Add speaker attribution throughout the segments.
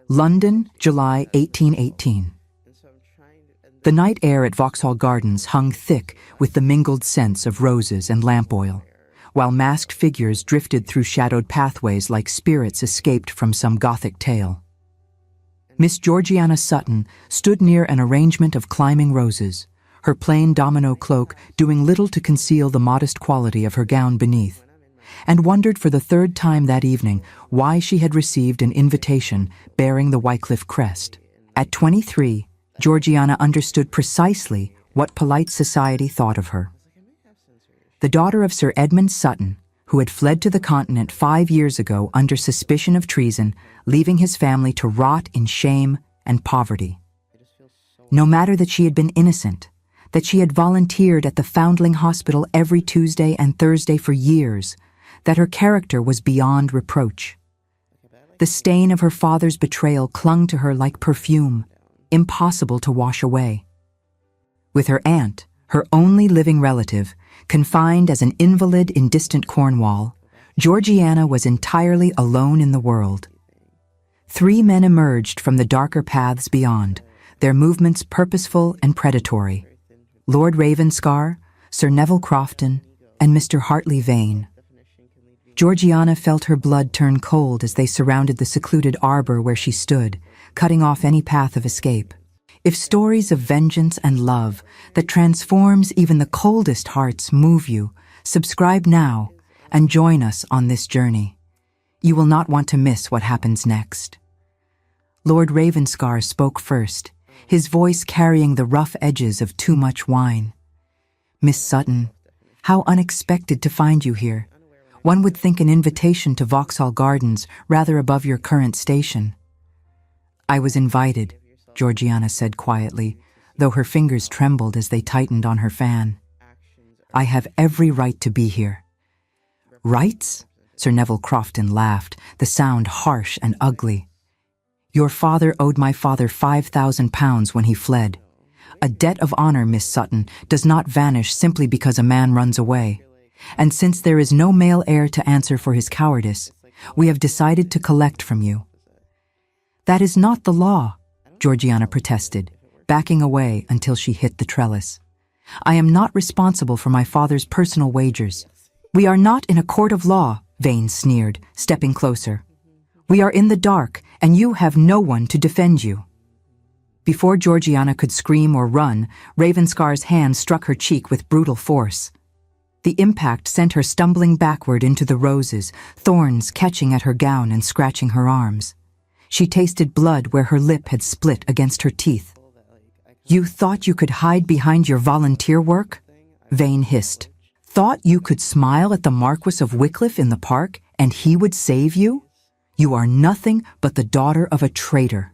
Speaker 1: London, July 1818. The night air at Vauxhall Gardens hung thick with the mingled scents of roses and lamp oil, while masked figures drifted through shadowed pathways like spirits escaped from some Gothic tale. Miss Georgiana Sutton stood near an arrangement of climbing roses, her plain domino cloak doing little to conceal the modest quality of her gown beneath, and wondered for the third time that evening why she had received an invitation bearing the Wycliffe crest. At 23, Georgiana understood precisely what polite society thought of her. The daughter of Sir Edmund Sutton, who had fled to the continent 5 years ago under suspicion of treason, leaving his family to rot in shame and poverty. No matter that she had been innocent, that she had volunteered at the Foundling Hospital every Tuesday and Thursday for years, that her character was beyond reproach. The stain of her father's betrayal clung to her like perfume, impossible to wash away. With her aunt, her only living relative, confined as an invalid in distant Cornwall, Georgiana was entirely alone in the world. 3 men emerged from the darker paths beyond, their movements purposeful and predatory: Lord Ravenscar, Sir Neville Crofton, and Mr. Hartley Vane. Georgiana felt her blood turn cold as they surrounded the secluded arbor where she stood, cutting off any path of escape. If stories of vengeance and love that transforms even the coldest hearts move you, subscribe now and join us on this journey. You will not want to miss what happens next. Lord Ravenscar spoke first, his voice carrying the rough edges of too much wine. "Miss Sutton, how unexpected to find you here. One would think an invitation to Vauxhall Gardens rather above your current station." "I was invited," Georgiana said quietly, though her fingers trembled as they tightened on her fan. "I have every right to be here." "Rights?" Sir Neville Crofton laughed, the sound harsh and ugly. "Your father owed my father £5,000 when he fled. A debt of honor, Miss Sutton, does not vanish simply because a man runs away. And since there is no male heir to answer for his cowardice, we have decided to collect from you." "That is not the law," Georgiana protested, backing away until she hit the trellis. "I am not responsible for my father's personal wagers." "We are not in a court of law," Vane sneered, stepping closer. "We are in the dark, and you have no one to defend you." Before Georgiana could scream or run, Ravenscar's hand struck her cheek with brutal force. The impact sent her stumbling backward into the roses, thorns catching at her gown and scratching her arms. She tasted blood where her lip had split against her teeth. "You thought you could hide behind your volunteer work?" Vane hissed. "Thought you could smile at the Marquess of Wycliffe in the park and he would save you? You are nothing but the daughter of a traitor."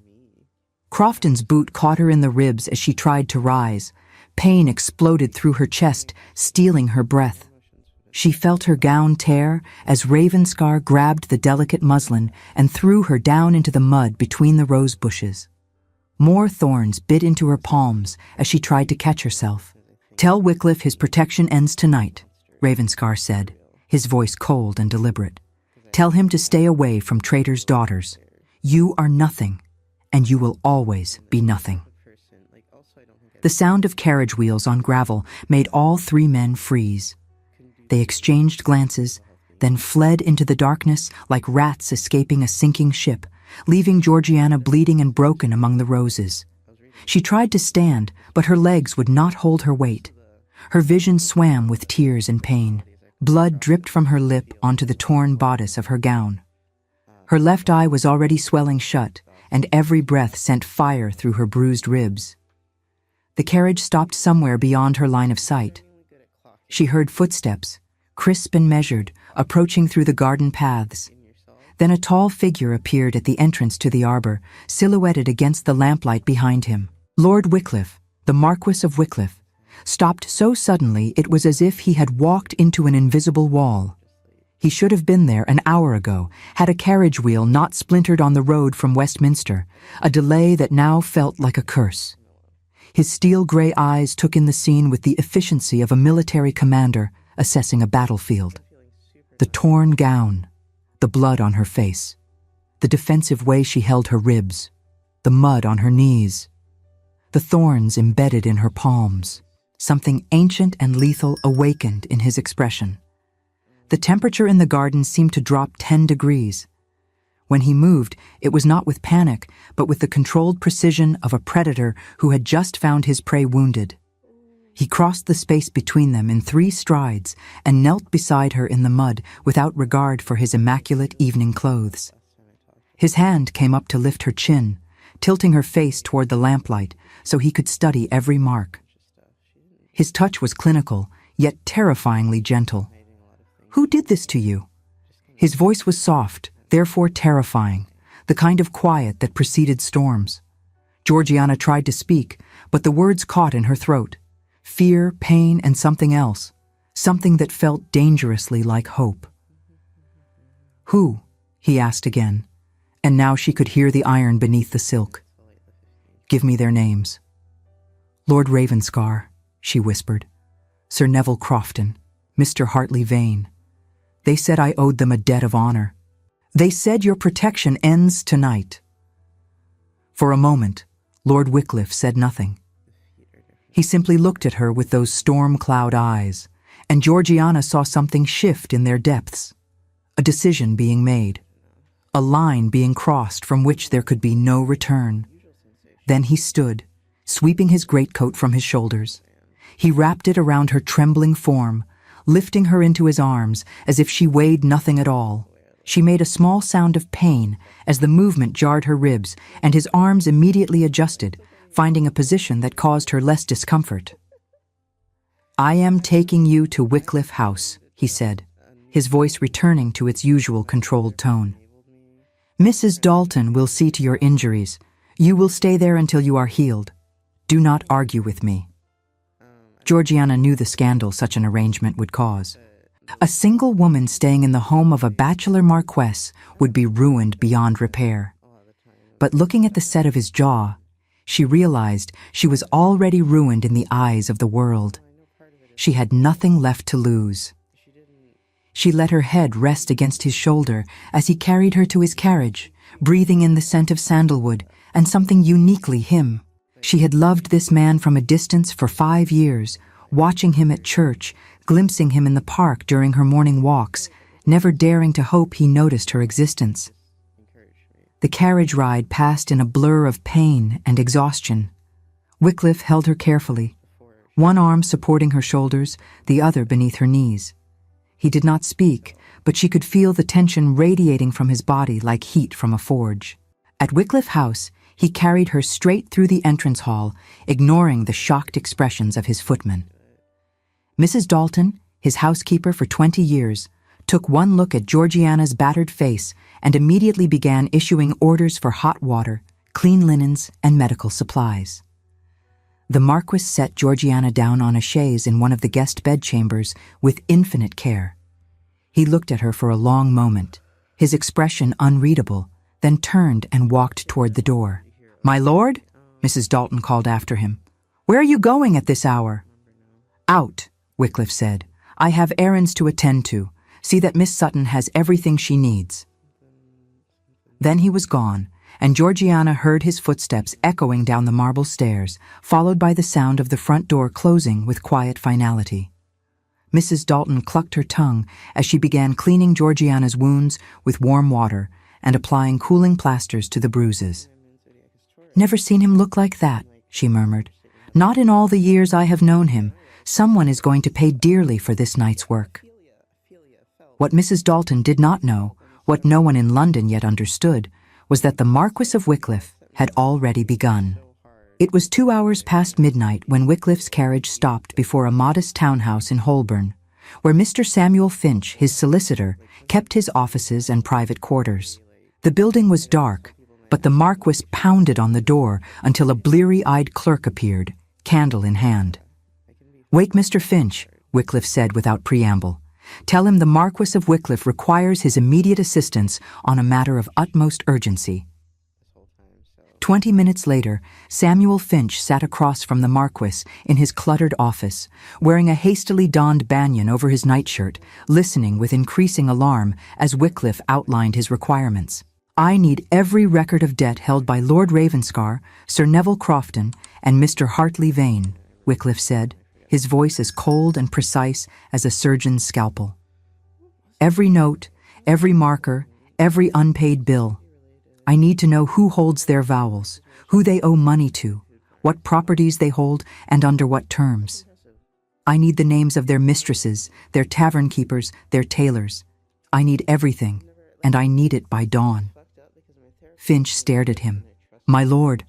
Speaker 1: Crofton's boot caught her in the ribs as she tried to rise. Pain exploded through her chest, stealing her breath. She felt her gown tear as Ravenscar grabbed the delicate muslin and threw her down into the mud between the rose bushes. More thorns bit into her palms as she tried to catch herself. "Tell Wycliffe his protection ends tonight," Ravenscar said, his voice cold and deliberate. "Tell him to stay away from traitors' daughters. You are nothing, and you will always be nothing." The sound of carriage wheels on gravel made all 3 men freeze. They exchanged glances, then fled into the darkness like rats escaping a sinking ship, leaving Georgiana bleeding and broken among the roses. She tried to stand, but her legs would not hold her weight. Her vision swam with tears and pain. Blood dripped from her lip onto the torn bodice of her gown. Her left eye was already swelling shut, and every breath sent fire through her bruised ribs. The carriage stopped somewhere beyond her line of sight. She heard footsteps, crisp and measured, approaching through the garden paths. Then a tall figure appeared at the entrance to the arbor, silhouetted against the lamplight behind him. Lord Wycliffe, the Marquess of Wycliffe, stopped so suddenly it was as if he had walked into an invisible wall. He should have been there an hour ago, had a carriage wheel not splintered on the road from Westminster, a delay that now felt like a curse. His steel-gray eyes took in the scene with the efficiency of a military commander assessing a battlefield. The torn gown, the blood on her face. the defensive way she held her ribs, the mud on her knees, the thorns embedded in her palms. Something ancient and lethal awakened in his expression. The temperature in the garden seemed to drop 10 degrees. When he moved, it was not with panic, but with the controlled precision of a predator who had just found his prey wounded. He crossed the space between them in 3 strides and knelt beside her in the mud without regard for his immaculate evening clothes. His hand came up to lift her chin, tilting her face toward the lamplight so he could study every mark. His touch was clinical, yet terrifyingly gentle. "Who did this to you?" His voice was soft, therefore terrifying, the kind of quiet that preceded storms. Georgiana tried to speak, but the words caught in her throat. Fear, pain, and something else. Something that felt dangerously like hope. "Who?" he asked again, and now she could hear the iron beneath the silk. "Give me their names." "Lord Ravenscar," she whispered. "Sir Neville Crofton, Mr. Hartley Vane. They said I owed them a debt of honor. They said your protection ends tonight." For a moment, Lord Wycliffe said nothing. He simply looked at her with those storm cloud eyes, and Georgiana saw something shift in their depths. A decision being made. A line being crossed from which there could be no return. Then he stood, sweeping his greatcoat from his shoulders. He wrapped it around her trembling form, lifting her into his arms as if she weighed nothing at all. She made a small sound of pain as the movement jarred her ribs, and his arms immediately adjusted, finding a position that caused her less discomfort. "I am taking you to Wycliffe House," he said, his voice returning to its usual controlled tone. "Mrs. Dalton will see to your injuries. You will stay there until you are healed. Do not argue with me." Georgiana knew the scandal such an arrangement would cause. A single woman staying in the home of a bachelor marquess would be ruined beyond repair. But looking at the set of his jaw, she realized she was already ruined in the eyes of the world. She had nothing left to lose. She let her head rest against his shoulder as he carried her to his carriage, breathing in the scent of sandalwood and something uniquely him. She had loved this man from a distance for 5 years, watching him at church, glimpsing him in the park during her morning walks, never daring to hope he noticed her existence. The carriage ride passed in a blur of pain and exhaustion. Wycliffe held her carefully, one arm supporting her shoulders, the other beneath her knees. He did not speak, but she could feel the tension radiating from his body like heat from a forge. At Wycliffe House, he carried her straight through the entrance hall, ignoring the shocked expressions of his footmen. Mrs. Dalton, his housekeeper for 20 years, took one look at Georgiana's battered face and immediately began issuing orders for hot water, clean linens, and medical supplies. The Marquess set Georgiana down on a chaise in one of the guest bedchambers with infinite care. He looked at her for a long moment, his expression unreadable, then turned and walked toward the door. "My lord?" Mrs. Dalton called after him. "Where are you going at this hour?" "Out," Wycliffe said. "I have errands to attend to. See that Miss Sutton has everything she needs." Then he was gone, and Georgiana heard his footsteps echoing down the marble stairs, followed by the sound of the front door closing with quiet finality. Mrs. Dalton clucked her tongue as she began cleaning Georgiana's wounds with warm water and applying cooling plasters to the bruises. "Never seen him look like that," she murmured. "Not in all the years I have known him. Someone is going to pay dearly for this night's work." What Mrs. Dalton did not know, what no one in London yet understood, was that the Marquess of Wycliffe had already begun. It was 2 hours past midnight when Wycliffe's carriage stopped before a modest townhouse in Holborn, where Mr. Samuel Finch, his solicitor, kept his offices and private quarters. The building was dark, but the Marquess pounded on the door until a bleary-eyed clerk appeared, candle in hand. "Wake Mr. Finch," Wycliffe said without preamble. "Tell him the Marquess of Wycliffe requires his immediate assistance on a matter of utmost urgency." 20 minutes later, Samuel Finch sat across from the Marquess in his cluttered office, wearing a hastily donned banyan over his nightshirt, listening with increasing alarm as Wycliffe outlined his requirements. I need every record of debt held by Lord Ravenscar, Sir Neville Crofton, and Mr. Hartley Vane, Wycliffe said, his voice as cold and precise as a surgeon's scalpel. Every note, every marker, every unpaid bill. I need to know who holds their vowels, who they owe money to, what properties they hold, and under what terms. I need the names of their mistresses, their tavern keepers, their tailors. I need everything, and I need it by dawn. Finch stared at him. My lord,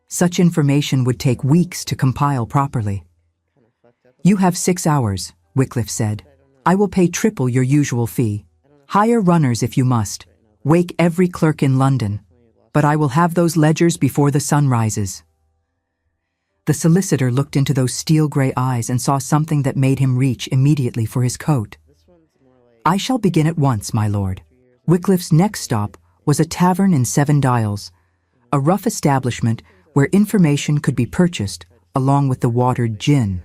Speaker 1: such information would take weeks to compile properly. You have 6 hours, Wycliffe said. I will pay triple your usual fee. Hire runners if you must. Wake every clerk in London. But I will have those ledgers before the sun rises. The solicitor looked into those steel-gray eyes and saw something that made him reach immediately for his coat. I shall begin at once, my lord. Wycliffe's next stop was a tavern in 7 Dials, a rough establishment where information could be purchased along with the watered gin.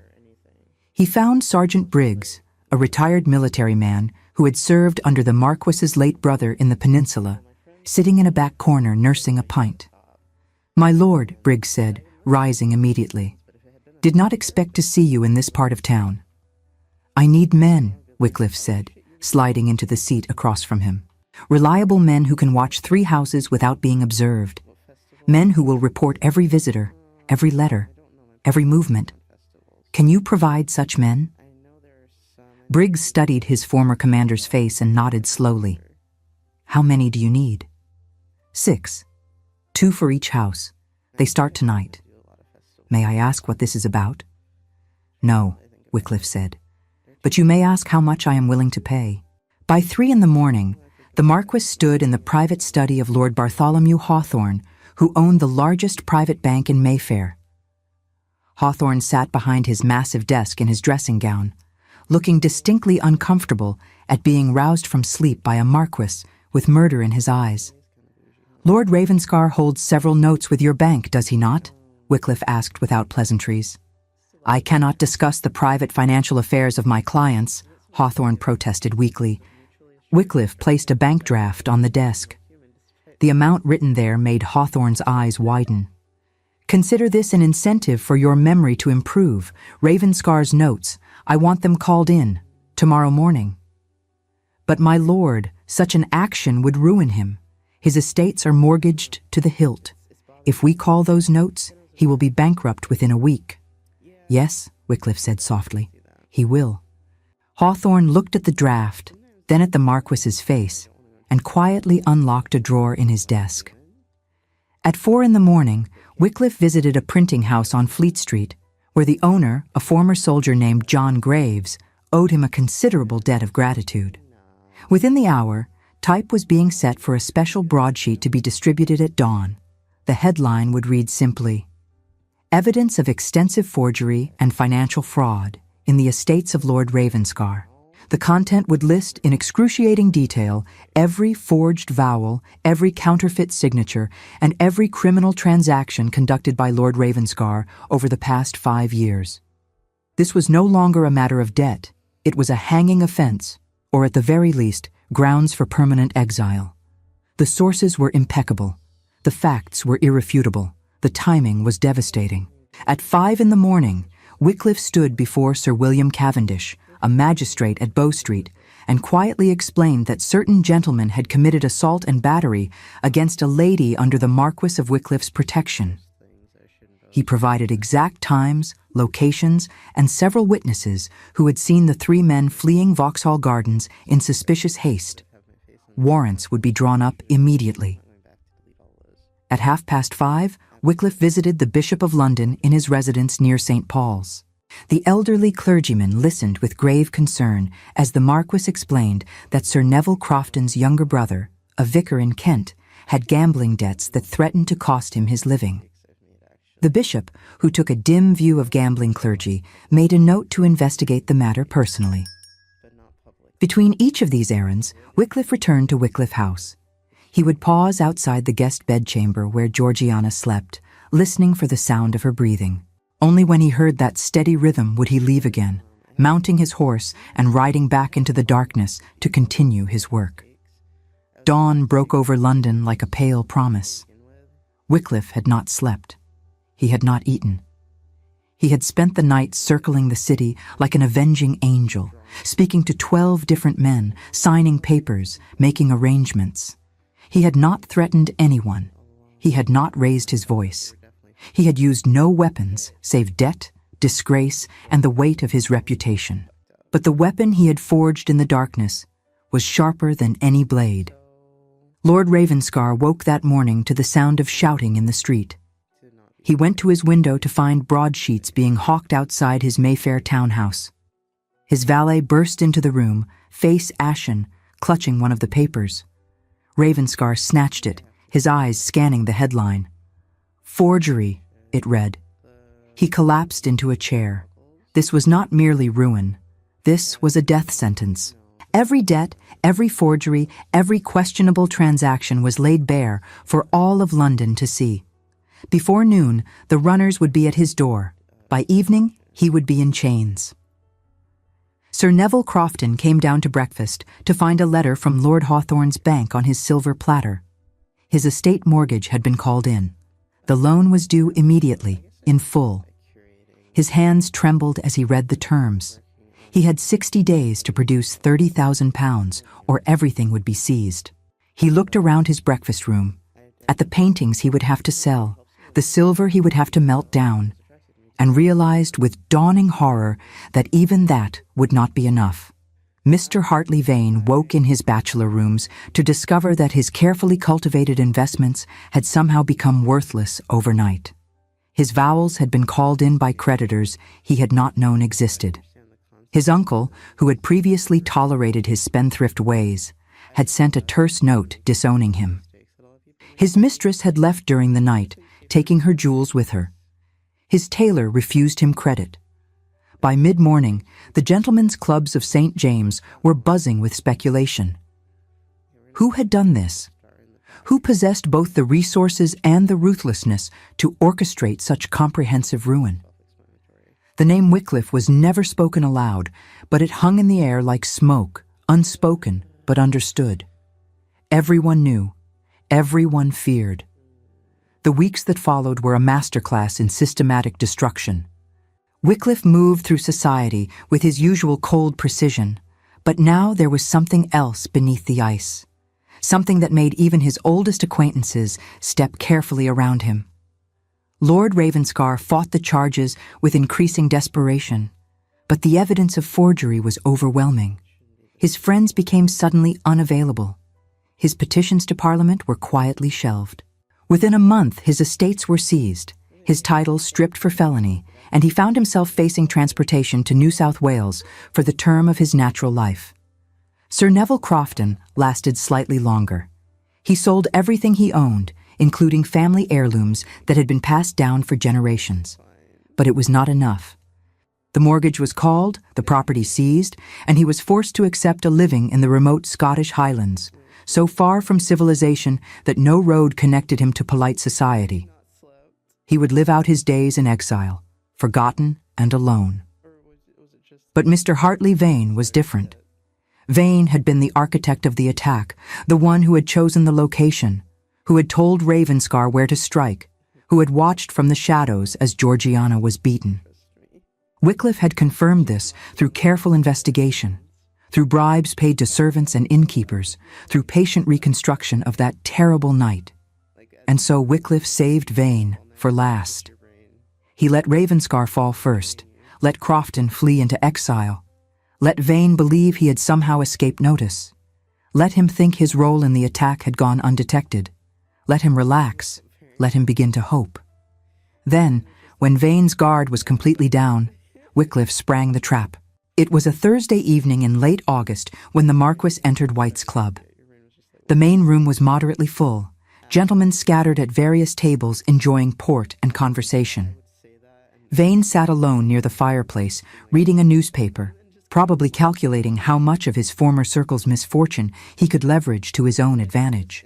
Speaker 1: He found Sergeant Briggs, a retired military man who had served under the Marquess's late brother in the peninsula, sitting in a back corner nursing a pint. My lord, Briggs said, rising immediately. Did not expect to see you in this part of town. I need men, Wycliffe said, sliding into the seat across from him. Reliable men who can watch 3 houses without being observed. Men who will report every visitor, every letter, every movement. Can you provide such men? Briggs studied his former commander's face and nodded slowly. How many do you need? 6. 2 for each house. They start tonight. May I ask what this is about? No, Wycliffe said. But you may ask how much I am willing to pay. By 3 in the morning, the Marquess stood in the private study of Lord Bartholomew Hawthorne, who owned the largest private bank in Mayfair. Hawthorne sat behind his massive desk in his dressing gown, looking distinctly uncomfortable at being roused from sleep by a Marquess with murder in his eyes. Lord Ravenscar holds several notes with your bank, does he not? Wycliffe asked without pleasantries. I cannot discuss the private financial affairs of my clients, Hawthorne protested weakly. Wycliffe placed a bank draft on the desk. The amount written there made Hawthorne's eyes widen. Consider this an incentive for your memory to improve. Ravenscar's notes, I want them called in, tomorrow morning. But my lord, such an action would ruin him. His estates are mortgaged to the hilt. If we call those notes, he will be bankrupt within a week. Yes, Wycliffe said softly, he will. Hawthorne looked at the draft, then at the Marquess's face, and quietly unlocked a drawer in his desk. At 4 in the morning, Wycliffe visited a printing house on Fleet Street, where the owner, a former soldier named John Graves, owed him a considerable debt of gratitude. Within the hour, type was being set for a special broadsheet to be distributed at dawn. The headline would read simply, Evidence of extensive forgery and financial fraud in the estates of Lord Ravenscar. The content would list in excruciating detail every forged vowel, every counterfeit signature, and every criminal transaction conducted by Lord Ravenscar over the past 5 years. This was no longer a matter of debt. It was a hanging offense, or at the very least, grounds for permanent exile. The sources were impeccable. The facts were irrefutable. The timing was devastating. At 5 in the morning, Wycliffe stood before Sir William Cavendish, a magistrate at Bow Street, and quietly explained that certain gentlemen had committed assault and battery against a lady under the Marquess of Wycliffe's protection. He provided exact times, locations, and several witnesses who had seen the 3 men fleeing Vauxhall Gardens in suspicious haste. Warrants would be drawn up immediately. At 5:30, Wycliffe visited the Bishop of London in his residence near St. Paul's. The elderly clergyman listened with grave concern as the Marquess explained that Sir Neville Crofton's younger brother, a vicar in Kent, had gambling debts that threatened to cost him his living. The bishop, who took a dim view of gambling clergy, made a note to investigate the matter personally. Between each of these errands, Wycliffe returned to Wycliffe House. He would pause outside the guest bedchamber where Georgiana slept, listening for the sound of her breathing. Only when he heard that steady rhythm would he leave again, mounting his horse and riding back into the darkness to continue his work. Dawn broke over London like a pale promise. Wycliffe had not slept. He had not eaten. He had spent the night circling the city like an avenging angel, speaking to 12 different men, signing papers, making arrangements. He had not threatened anyone. He had not raised his voice. He had used no weapons save debt, disgrace, and the weight of his reputation. But the weapon he had forged in the darkness was sharper than any blade. Lord Ravenscar woke that morning to the sound of shouting in the street. He went to his window to find broadsheets being hawked outside his Mayfair townhouse. His valet burst into the room, face ashen, clutching one of the papers. Ravenscar snatched it, his eyes scanning the headline. "Forgery," it read. He collapsed into a chair. This was not merely ruin. This was a death sentence. Every debt, every forgery, every questionable transaction was laid bare for all of London to see. Before noon, the runners would be at his door. By evening, he would be in chains. Sir Neville Crofton came down to breakfast to find a letter from Lord Hawthorne's bank on his silver platter. His estate mortgage had been called in. The loan was due immediately, in full. His hands trembled as he read the terms. He had 60 days to produce £30,000, or everything would be seized. He looked around his breakfast room, at the paintings he would have to sell, the silver he would have to melt down, and realized with dawning horror that even that would not be enough. Mr. Hartley Vane woke in his bachelor rooms to discover that his carefully cultivated investments had somehow become worthless overnight. His vowels had been called in by creditors he had not known existed. His uncle, who had previously tolerated his spendthrift ways, had sent a terse note disowning him. His mistress had left during the night, taking her jewels with her. His tailor refused him credit. By mid-morning, the gentlemen's clubs of St. James were buzzing with speculation. Who had done this? Who possessed both the resources and the ruthlessness to orchestrate such comprehensive ruin? The name Wycliffe was never spoken aloud, but it hung in the air like smoke, unspoken but understood. Everyone knew. Everyone feared. The weeks that followed were a masterclass in systematic destruction. Wycliffe moved through society with his usual cold precision, but now there was something else beneath the ice, something that made even his oldest acquaintances step carefully around him. Lord Ravenscar fought the charges with increasing desperation, but the evidence of forgery was overwhelming. His friends became suddenly unavailable. His petitions to Parliament were quietly shelved. Within a month, his estates were seized, his titles stripped for felony, and he found himself facing transportation to New South Wales for the term of his natural life. Sir Neville Crofton lasted slightly longer. He sold everything he owned, including family heirlooms that had been passed down for generations. But it was not enough. The mortgage was called, the property seized, and he was forced to accept a living in the remote Scottish Highlands, so far from civilization that no road connected him to polite society. He would live out his days in exile, forgotten and alone. But Mr. Hartley Vane was different. Vane had been the architect of the attack, the one who had chosen the location, who had told Ravenscar where to strike, who had watched from the shadows as Georgiana was beaten. Wycliffe had confirmed this through careful investigation, through bribes paid to servants and innkeepers, through patient reconstruction of that terrible night. And so Wycliffe saved Vane for last. He let Ravenscar fall first, let Crofton flee into exile, let Vane believe he had somehow escaped notice, let him think his role in the attack had gone undetected, let him relax, let him begin to hope. Then, when Vane's guard was completely down, Wycliffe sprang the trap. It was a Thursday evening in late August when the Marquess entered White's club. The main room was moderately full, gentlemen scattered at various tables enjoying port and conversation. Vane sat alone near the fireplace, reading a newspaper, probably calculating how much of his former circle's misfortune he could leverage to his own advantage.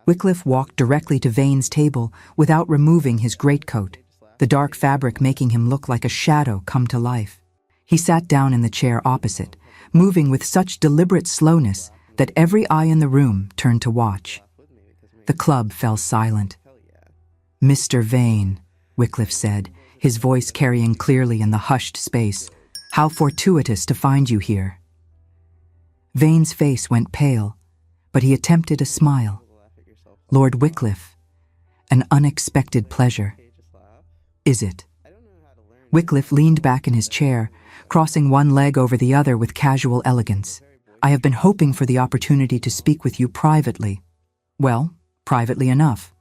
Speaker 1: Wycliffe walked directly to Vane's table without removing his greatcoat, the dark fabric making him look like a shadow come to life. He sat down in the chair opposite, moving with such deliberate slowness that every eye in the room turned to watch. The club fell silent. "Mr. Vane," Wycliffe said, his voice carrying clearly in the hushed space, "how fortuitous to find you here." Vane's face went pale, but he attempted a smile. "Lord Wycliffe, an unexpected pleasure." "Is it?" Wycliffe leaned back in his chair, crossing one leg over the other with casual elegance. "I have been hoping for the opportunity to speak with you privately." "Well, privately enough."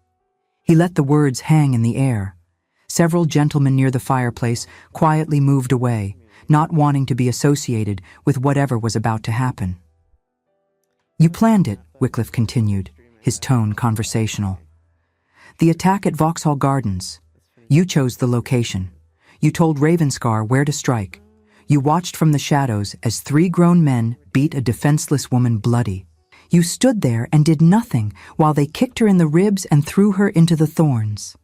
Speaker 1: He let the words hang in the air. Several gentlemen near the fireplace quietly moved away, not wanting to be associated with whatever was about to happen. "You planned it," Wycliffe continued, his tone conversational. "The attack at Vauxhall Gardens. You chose the location. You told Ravenscar where to strike. You watched from the shadows as 3 grown men beat a defenseless woman bloody. You stood there and did nothing while they kicked her in the ribs and threw her into the thorns."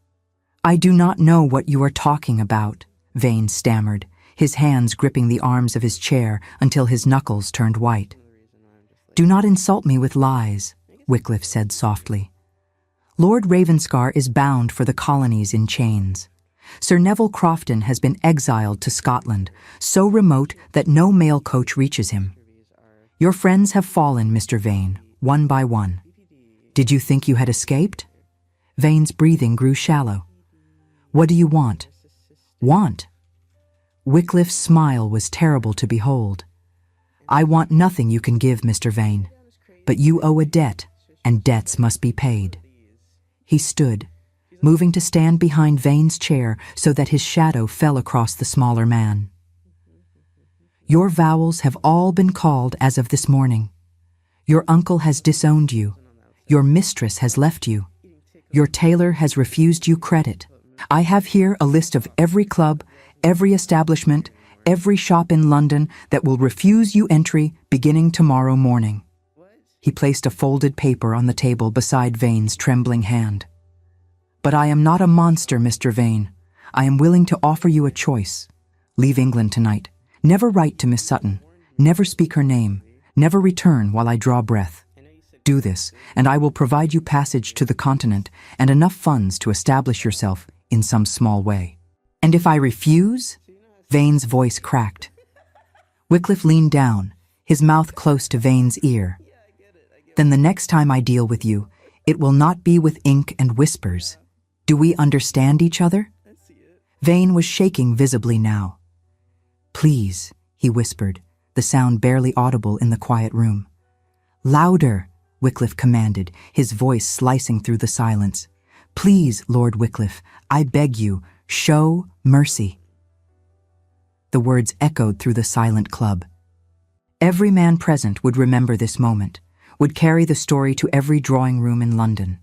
Speaker 1: "I do not know what you are talking about," Vane stammered, his hands gripping the arms of his chair until his knuckles turned white. "Do not insult me with lies," Wycliffe said softly. "Lord Ravenscar is bound for the colonies in chains. Sir Neville Crofton has been exiled to Scotland, so remote that no mail coach reaches him. Your friends have fallen, Mr. Vane, one by one. Did you think you had escaped?" Vane's breathing grew shallow. "What do you want?" "Want?" Wycliffe's smile was terrible to behold. "I want nothing you can give, Mr. Vane, but you owe a debt, and debts must be paid." He stood, moving to stand behind Vane's chair so that his shadow fell across the smaller man. "Your vowels have all been called as of this morning. Your uncle has disowned you. Your mistress has left you. Your tailor has refused you credit. I have here a list of every club, every establishment, every shop in London that will refuse you entry beginning tomorrow morning." He placed a folded paper on the table beside Vane's trembling hand. "But I am not a monster, Mr. Vane. I am willing to offer you a choice. Leave England tonight. Never write to Miss Sutton. Never speak her name. Never return while I draw breath. Do this, and I will provide you passage to the continent and enough funds to establish yourself in some small way." "And if I refuse?" Vane's voice cracked. Wycliffe leaned down, his mouth close to Vane's ear. "Then the next time I deal with you, it will not be with ink and whispers. Do we understand each other?" Vane was shaking visibly now. "Please," he whispered, the sound barely audible in the quiet room. "Louder," Wycliffe commanded, his voice slicing through the silence. "Please, Lord Wycliffe, I beg you, show mercy." The words echoed through the silent club. Every man present would remember this moment, would carry the story to every drawing room in London.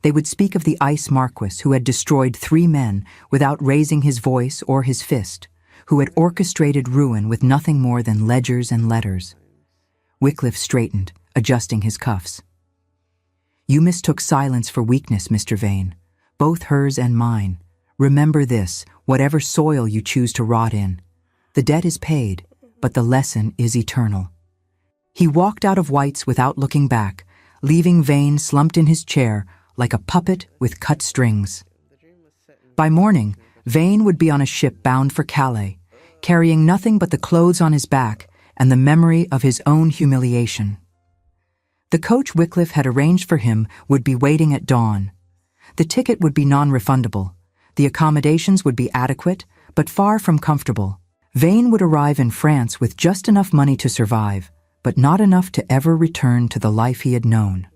Speaker 1: They would speak of the ice marquess who had destroyed 3 men without raising his voice or his fist, who had orchestrated ruin with nothing more than ledgers and letters. Wycliffe straightened, adjusting his cuffs. "You mistook silence for weakness, Mr. Vane, both hers and mine. Remember this, whatever soil you choose to rot in. The debt is paid, but the lesson is eternal." He walked out of White's without looking back, leaving Vane slumped in his chair like a puppet with cut strings. By morning, Vane would be on a ship bound for Calais, carrying nothing but the clothes on his back and the memory of his own humiliation. The coach Wycliffe had arranged for him would be waiting at dawn. The ticket would be non-refundable. The accommodations would be adequate, but far from comfortable. Vane would arrive in France with just enough money to survive, but not enough to ever return to the life he had known.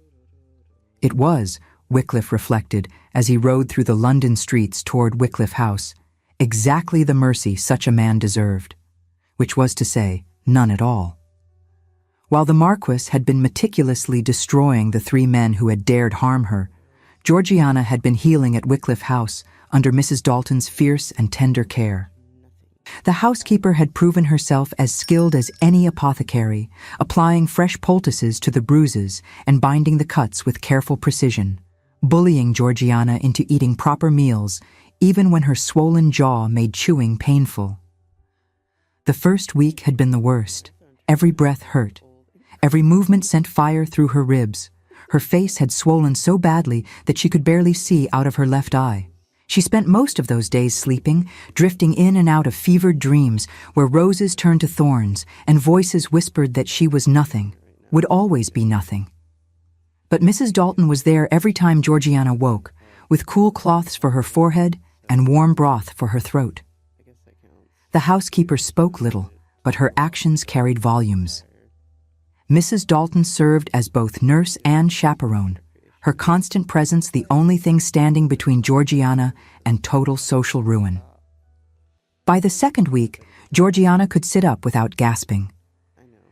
Speaker 1: It was, Wycliffe reflected as he rode through the London streets toward Wycliffe House, exactly the mercy such a man deserved, which was to say, none at all. While the Marquess had been meticulously destroying the 3 men who had dared harm her, Georgiana had been healing at Wycliffe House under Mrs. Dalton's fierce and tender care. The housekeeper had proven herself as skilled as any apothecary, applying fresh poultices to the bruises and binding the cuts with careful precision, bullying Georgiana into eating proper meals even when her swollen jaw made chewing painful. The first week had been the worst. Every breath hurt. Every movement sent fire through her ribs. Her face had swollen so badly that she could barely see out of her left eye. She spent most of those days sleeping, drifting in and out of fevered dreams where roses turned to thorns and voices whispered that she was nothing, would always be nothing. But Mrs. Dalton was there every time Georgiana woke, with cool cloths for her forehead and warm broth for her throat. The housekeeper spoke little, but her actions carried volumes. Mrs. Dalton served as both nurse and chaperone, her constant presence the only thing standing between Georgiana and total social ruin. By the second week, Georgiana could sit up without gasping.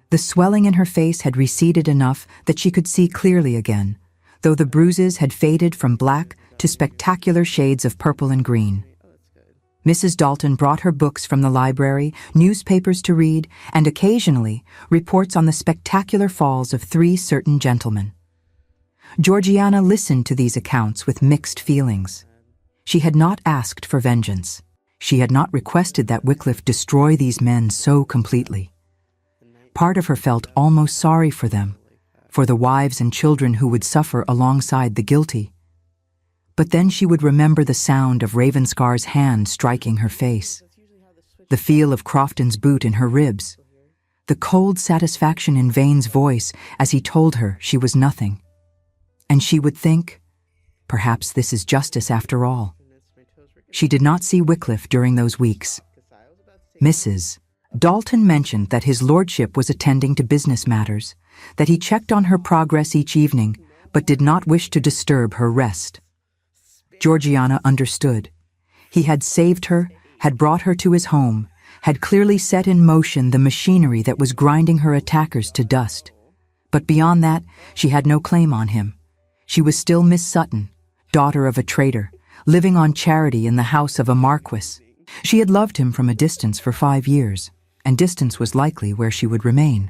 Speaker 1: The swelling in her face had receded enough that she could see clearly again, though the bruises had faded from black to spectacular shades of purple and green. Mrs. Dalton brought her books from the library, newspapers to read, and occasionally reports on the spectacular falls of 3 certain gentlemen. Georgiana listened to these accounts with mixed feelings. She had not asked for vengeance. She had not requested that Wycliffe destroy these men so completely. Part of her felt almost sorry for them, for the wives and children who would suffer alongside the guilty. But then she would remember the sound of Ravenscar's hand striking her face, the feel of Crofton's boot in her ribs, the cold satisfaction in Vane's voice as he told her she was nothing. And she would think, perhaps this is justice after all. She did not see Wycliffe during those weeks. Mrs. Dalton mentioned that his lordship was attending to business matters, that he checked on her progress each evening, but did not wish to disturb her rest. Georgiana understood. He had saved her, had brought her to his home, had clearly set in motion the machinery that was grinding her attackers to dust. But beyond that, she had no claim on him. She was still Miss Sutton, daughter of a trader, living on charity in the house of a marquess. She had loved him from a distance for 5 years, and distance was likely where she would remain.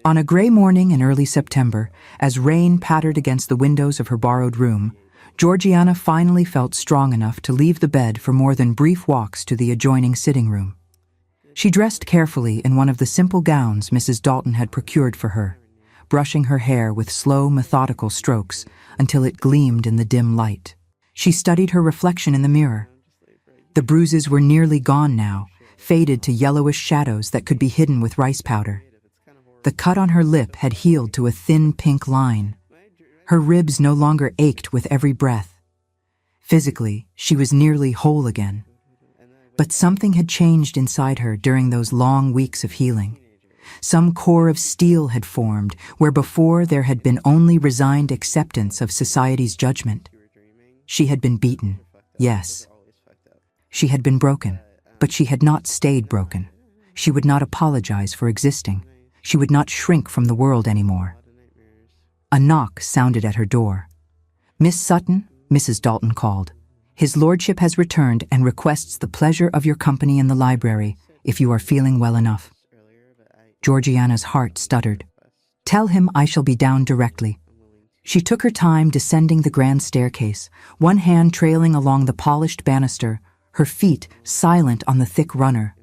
Speaker 1: On a gray morning in early September, as rain pattered against the windows of her borrowed room, Georgiana finally felt strong enough to leave the bed for more than brief walks to the adjoining sitting room. She dressed carefully in one of the simple gowns Mrs. Dalton had procured for her, brushing her hair with slow, methodical strokes until it gleamed in the dim light. She studied her reflection in the mirror. The bruises were nearly gone now, faded to yellowish shadows that could be hidden with rice powder. The cut on her lip had healed to a thin pink line. Her ribs no longer ached with every breath. Physically, she was nearly whole again. But something had changed inside her during those long weeks of healing. Some core of steel had formed where before there had been only resigned acceptance of society's judgment. She had been beaten, yes. She had been broken, but she had not stayed broken. She would not apologize for existing. She would not shrink from the world anymore. A knock sounded at her door. "Miss Sutton," Mrs. Dalton called. "His lordship has returned and requests the pleasure of your company in the library, if you are feeling well enough." Georgiana's heart stuttered. "Tell him I shall be down directly." She took her time descending the grand staircase, one hand trailing along the polished banister, her feet silent on the thick runner.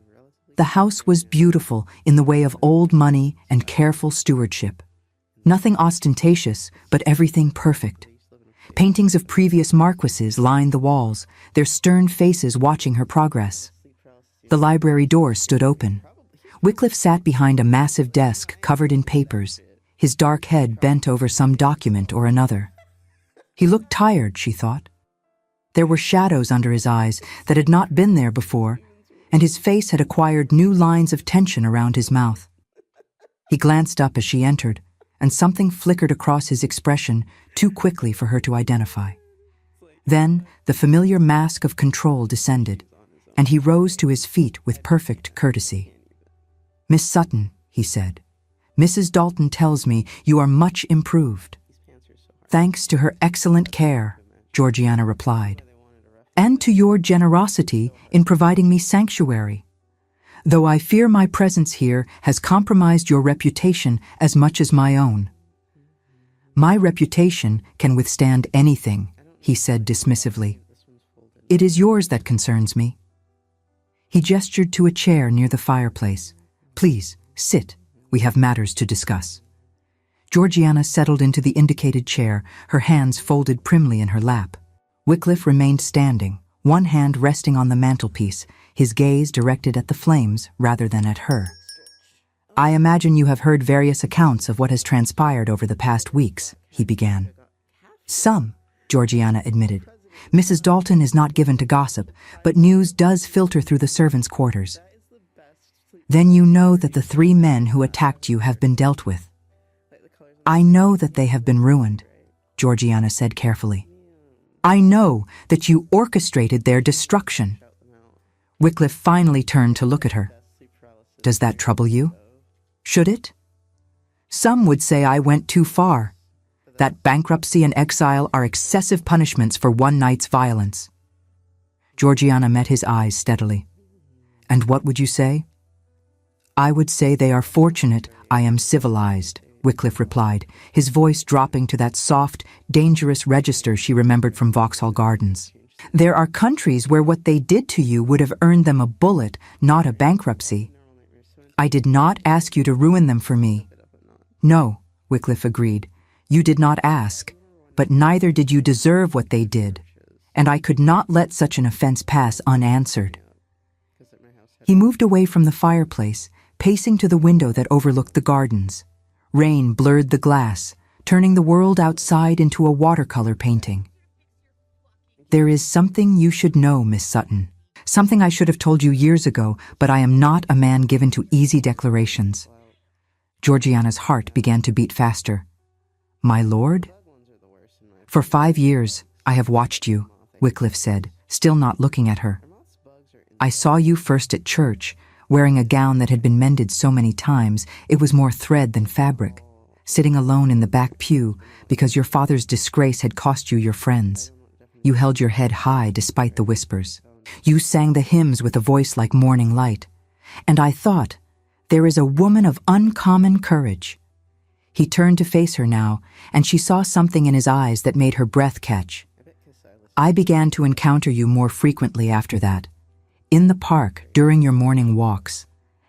Speaker 1: The house was beautiful in the way of old money and careful stewardship. Nothing ostentatious, but everything perfect. Paintings of previous marquesses lined the walls, their stern faces watching her progress. The library door stood open. Wycliffe sat behind a massive desk covered in papers, his dark head bent over some document or another. He looked tired, she thought. There were shadows under his eyes that had not been there before, and his face had acquired new lines of tension around his mouth. He glanced up as she entered, and something flickered across his expression too quickly for her to identify. Then the familiar mask of control descended, and he rose to his feet with perfect courtesy. "Miss Sutton," he said, "Mrs. Dalton tells me you are much improved." "Thanks to her excellent care," Georgiana replied, "and to your generosity in providing me sanctuary. Though I fear my presence here has compromised your reputation as much as my own." "My reputation can withstand anything," he said dismissively. "It is yours that concerns me." He gestured to a chair near the fireplace. "Please, sit. We have matters to discuss." Georgiana settled into the indicated chair, her hands folded primly in her lap. Wycliffe remained standing, one hand resting on the mantelpiece, his gaze directed at the flames rather than at her. "I imagine you have heard various accounts of what has transpired over the past weeks," he began. "Some," Georgiana admitted. "Mrs. Dalton is not given to gossip, but news does filter through the servants' quarters." "Then you know that the 3 men who attacked you have been dealt with." "I know that they have been ruined," Georgiana said carefully. "I know that you orchestrated their destruction." Wycliffe finally turned to look at her. "Does that trouble you? Should it? Some would say I went too far, that bankruptcy and exile are excessive punishments for one night's violence." Georgiana met his eyes steadily. "And what would you say?" "I would say they are fortunate I am civilized," Wycliffe replied, his voice dropping to that soft, dangerous register she remembered from Vauxhall Gardens. "There are countries where what they did to you would have earned them a bullet, not a bankruptcy. I did not ask you to ruin them for me." "No," Wycliffe agreed. "You did not ask, but neither did you deserve what they did, and I could not let such an offense pass unanswered." He moved away from the fireplace, pacing to the window that overlooked the gardens. Rain blurred the glass, turning the world outside into a watercolor painting. "There is something you should know, Miss Sutton. Something I should have told you years ago, but I am not a man given to easy declarations." Georgiana's heart began to beat faster. "My lord?" "For 5 years, I have watched you," Wycliffe said, still not looking at her. "I saw you first at church, wearing a gown that had been mended so many times it was more thread than fabric, sitting alone in the back pew because your father's disgrace had cost you your friends. You held your head high despite the whispers. You sang the hymns with a voice like morning light. And I thought, there is a woman of uncommon courage." He turned to face her now, and she saw something in his eyes that made her breath catch. "I began to encounter you more frequently after that. In the park, during your morning walks.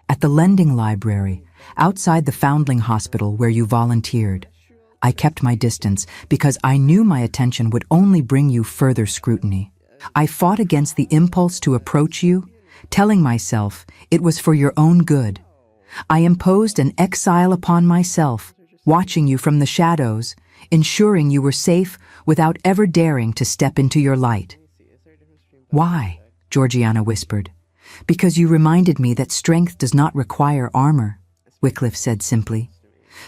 Speaker 1: At the lending library, outside the Foundling Hospital where you volunteered. I kept my distance because I knew my attention would only bring you further scrutiny. I fought against the impulse to approach you, telling myself it was for your own good. I imposed an exile upon myself, watching you from the shadows, ensuring you were safe without ever daring to step into your light." "Why?" Georgiana whispered. "Because you reminded me that strength does not require armor," Wycliffe said simply.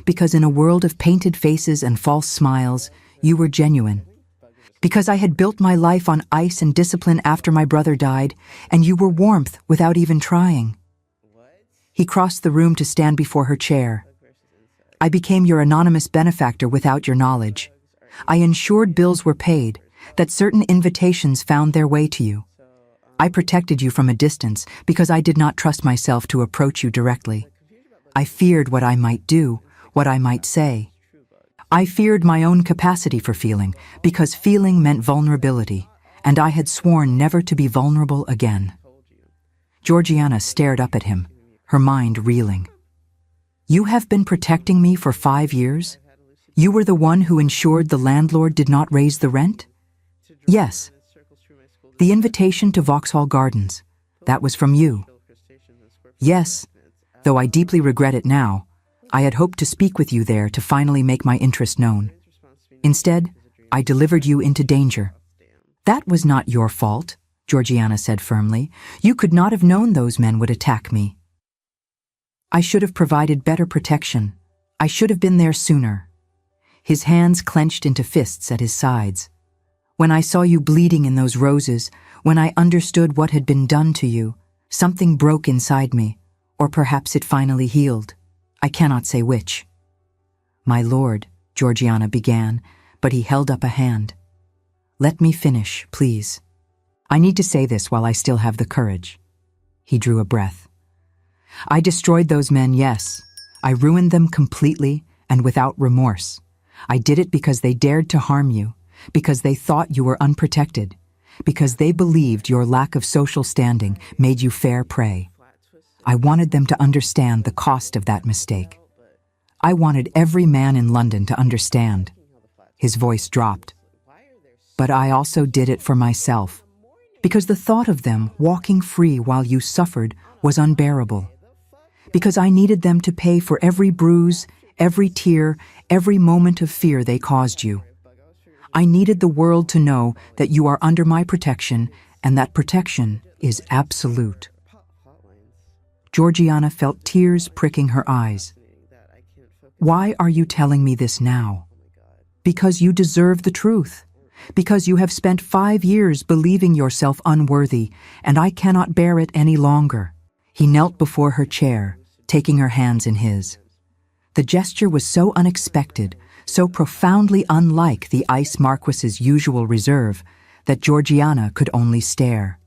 Speaker 1: "Because in a world of painted faces and false smiles, you were genuine. Because I had built my life on ice and discipline after my brother died, and you were warmth without even trying." He crossed the room to stand before her chair. "I became your anonymous benefactor without your knowledge. I ensured bills were paid, that certain invitations found their way to you. I protected you from a distance because I did not trust myself to approach you directly. I feared what I might do, what I might say. I feared my own capacity for feeling, because feeling meant vulnerability, and I had sworn never to be vulnerable again." Georgiana stared up at him, her mind reeling. "You have been protecting me for 5 years? You were the one who ensured the landlord did not raise the rent?" "Yes." "The invitation to Vauxhall Gardens, that was from you?" "Yes, though I deeply regret it now. I had hoped to speak with you there to finally make my interest known. Instead, I delivered you into danger." "That was not your fault," Georgiana said firmly. "You could not have known those men would attack me." "I should have provided better protection. I should have been there sooner." His hands clenched into fists at his sides. "When I saw you bleeding in those roses, when I understood what had been done to you, something broke inside me, or perhaps it finally healed. I cannot say which." "My lord," Georgiana began, but he held up a hand. "Let me finish, please. I need to say this while I still have the courage." He drew a breath. "I destroyed those men, yes. I ruined them completely and without remorse. I did it because they dared to harm you, because they thought you were unprotected, because they believed your lack of social standing made you fair prey. I wanted them to understand the cost of that mistake. I wanted every man in London to understand. His voice dropped. But I also did it for myself, because the thought of them walking free while you suffered was unbearable. Because I needed them to pay for every bruise, every tear, every moment of fear they caused you. I needed the world to know that you are under my protection, and that protection is absolute. Georgiana felt tears pricking her eyes. Why are you telling me this now? Because you deserve the truth. Because you have spent 5 years believing yourself unworthy, and I cannot bear it any longer. He knelt before her chair, taking her hands in his. The gesture was so unexpected, so profoundly unlike the Ice Marquess's usual reserve, that Georgiana could only stare.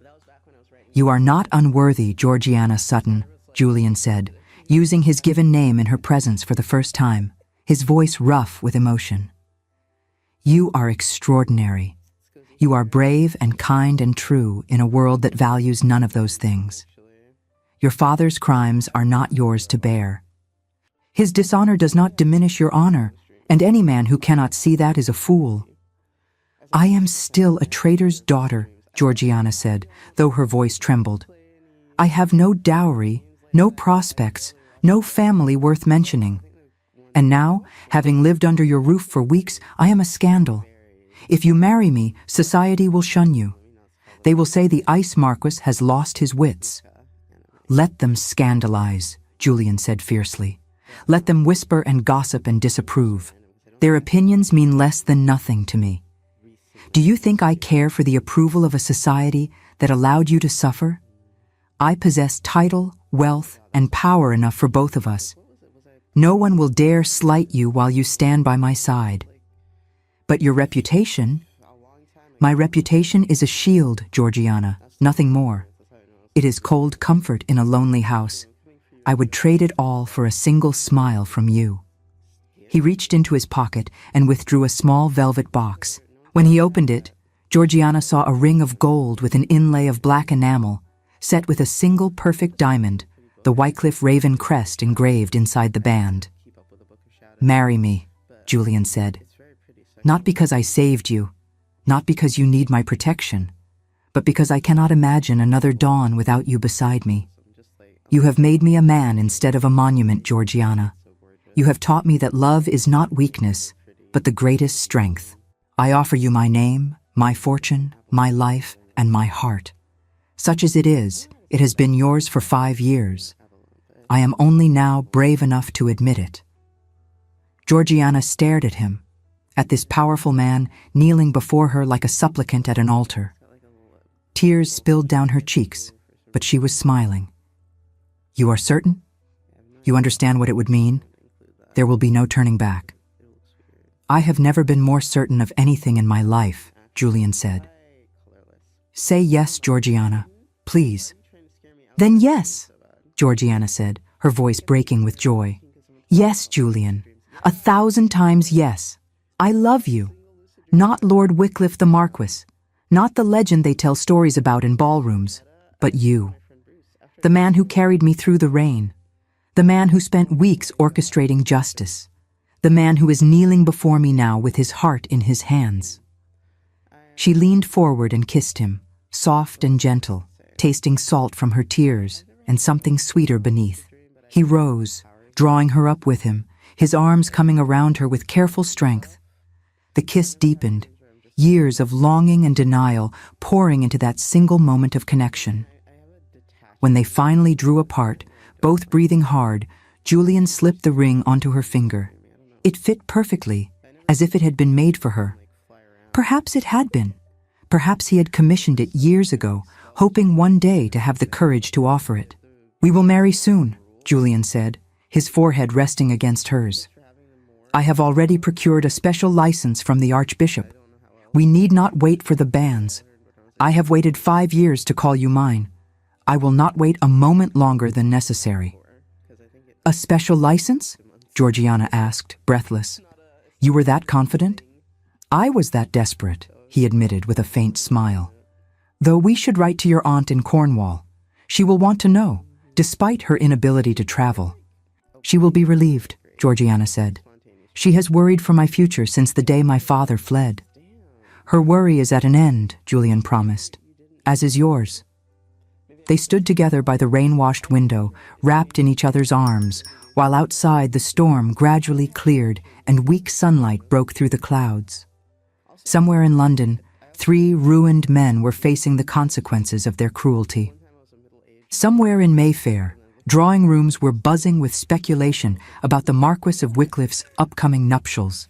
Speaker 1: You are not unworthy, Georgiana Sutton, Julian said, using his given name in her presence for the first time, his voice rough with emotion. You are extraordinary. You are brave and kind and true in a world that values none of those things. Your father's crimes are not yours to bear. His dishonor does not diminish your honor, and any man who cannot see that is a fool. I am still a traitor's daughter, Georgiana said, though her voice trembled. I have no dowry, no prospects, no family worth mentioning. And now, having lived under your roof for weeks, I am a scandal. If you marry me, society will shun you. They will say the Ice Marquess has lost his wits. Let them scandalize, Julian said fiercely. Let them whisper and gossip and disapprove. Their opinions mean less than nothing to me. Do you think I care for the approval of a society that allowed you to suffer? I possess title, wealth, and power enough for both of us. No one will dare slight you while you stand by my side. But your reputation? My reputation is a shield, Georgiana, nothing more. It is cold comfort in a lonely house. I would trade it all for a single smile from you. He reached into his pocket and withdrew a small velvet box. When he opened it, Georgiana saw a ring of gold with an inlay of black enamel, set with a single perfect diamond, the Wycliffe Raven crest engraved inside the band. Marry me, Julian said. Not because I saved you, not because you need my protection, but because I cannot imagine another dawn without you beside me. You have made me a man instead of a monument, Georgiana. You have taught me that love is not weakness, but the greatest strength. I offer you my name, my fortune, my life, and my heart. Such as it is, it has been yours for 5 years. I am only now brave enough to admit it. Georgiana stared at him, at this powerful man kneeling before her like a supplicant at an altar. Tears spilled down her cheeks, but she was smiling. You are certain? You understand what it would mean? There will be no turning back. I have never been more certain of anything in my life, Julian said. Say yes, Georgiana, please. Then yes, Georgiana said, her voice breaking with joy. Yes, Julian, 1,000 times yes. I love you. Not Lord Wycliffe the Marquess, not the legend they tell stories about in ballrooms, but you. The man who carried me through the rain. The man who spent weeks orchestrating justice. The man who is kneeling before me now with his heart in his hands. She leaned forward and kissed him, soft and gentle, tasting salt from her tears and something sweeter beneath. He rose, drawing her up with him, his arms coming around her with careful strength. The kiss deepened, years of longing and denial pouring into that single moment of connection. When they finally drew apart, both breathing hard, Julian slipped the ring onto her finger. It fit perfectly, as if it had been made for her. Perhaps it had been. Perhaps he had commissioned it years ago, hoping one day to have the courage to offer it. We will marry soon, Julian said, his forehead resting against hers. I have already procured a special license from the Archbishop. We need not wait for the banns. I have waited 5 years to call you mine. I will not wait a moment longer than necessary. A special license? Georgiana asked, breathless. You were that confident? I was that desperate, he admitted with a faint smile. Though we should write to your aunt in Cornwall. She will want to know, despite her inability to travel. She will be relieved, Georgiana said. "She has worried for my future since the day my father fled." "Her worry is at an end," Julian promised, "as is yours." They stood together by the rain-washed window, wrapped in each other's arms, while outside the storm gradually cleared and weak sunlight broke through the clouds. Somewhere in London, 3 ruined men were facing the consequences of their cruelty. Somewhere in Mayfair, drawing rooms were buzzing with speculation about the Marquess of Wycliffe's upcoming nuptials.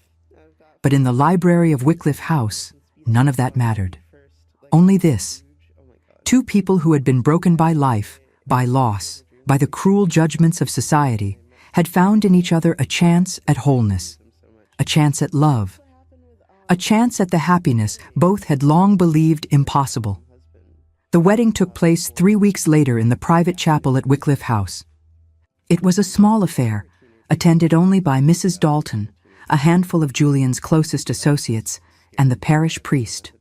Speaker 1: But in the library of Wycliffe House, none of that mattered. Only this: 2 people who had been broken by life, by loss, by the cruel judgments of society, had found in each other a chance at wholeness, a chance at love, a chance at the happiness both had long believed impossible. The wedding took place 3 weeks later in the private chapel at Wycliffe House. It was a small affair, attended only by Mrs. Dalton, a handful of Julian's closest associates, and the parish priest.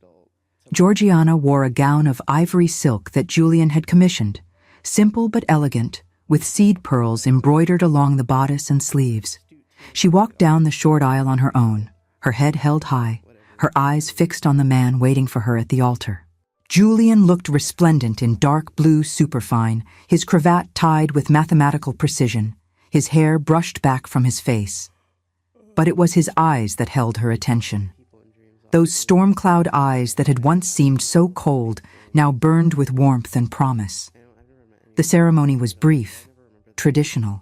Speaker 1: Georgiana wore a gown of ivory silk that Julian had commissioned, simple but elegant, with seed pearls embroidered along the bodice and sleeves. She walked down the short aisle on her own, her head held high, her eyes fixed on the man waiting for her at the altar. Julian looked resplendent in dark blue superfine, his cravat tied with mathematical precision, his hair brushed back from his face. But it was his eyes that held her attention. Those storm-cloud eyes that had once seemed so cold now burned with warmth and promise. The ceremony was brief, traditional.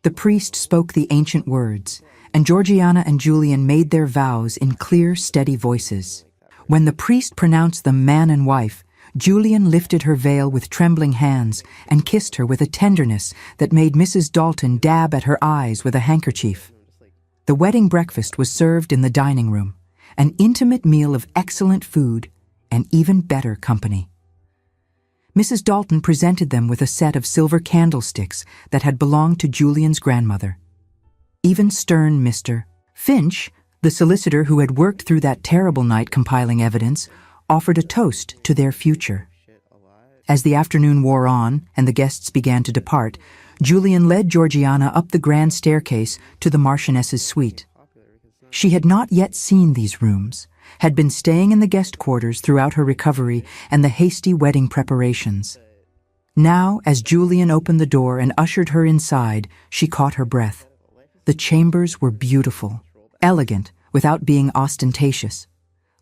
Speaker 1: The priest spoke the ancient words, and Georgiana and Julian made their vows in clear, steady voices. When the priest pronounced them man and wife, Julian lifted her veil with trembling hands and kissed her with a tenderness that made Mrs. Dalton dab at her eyes with a handkerchief. The wedding breakfast was served in the dining room, an intimate meal of excellent food and even better company. Mrs. Dalton presented them with a set of silver candlesticks that had belonged to Julian's grandmother. Even stern Mr. Finch, the solicitor who had worked through that terrible night compiling evidence, offered a toast to their future. As the afternoon wore on and the guests began to depart, Julian led Georgiana up the grand staircase to the Marchioness's suite. She had not yet seen these rooms, had been staying in the guest quarters throughout her recovery and the hasty wedding preparations. Now, as Julian opened the door and ushered her inside, she caught her breath. The chambers were beautiful, elegant without being ostentatious.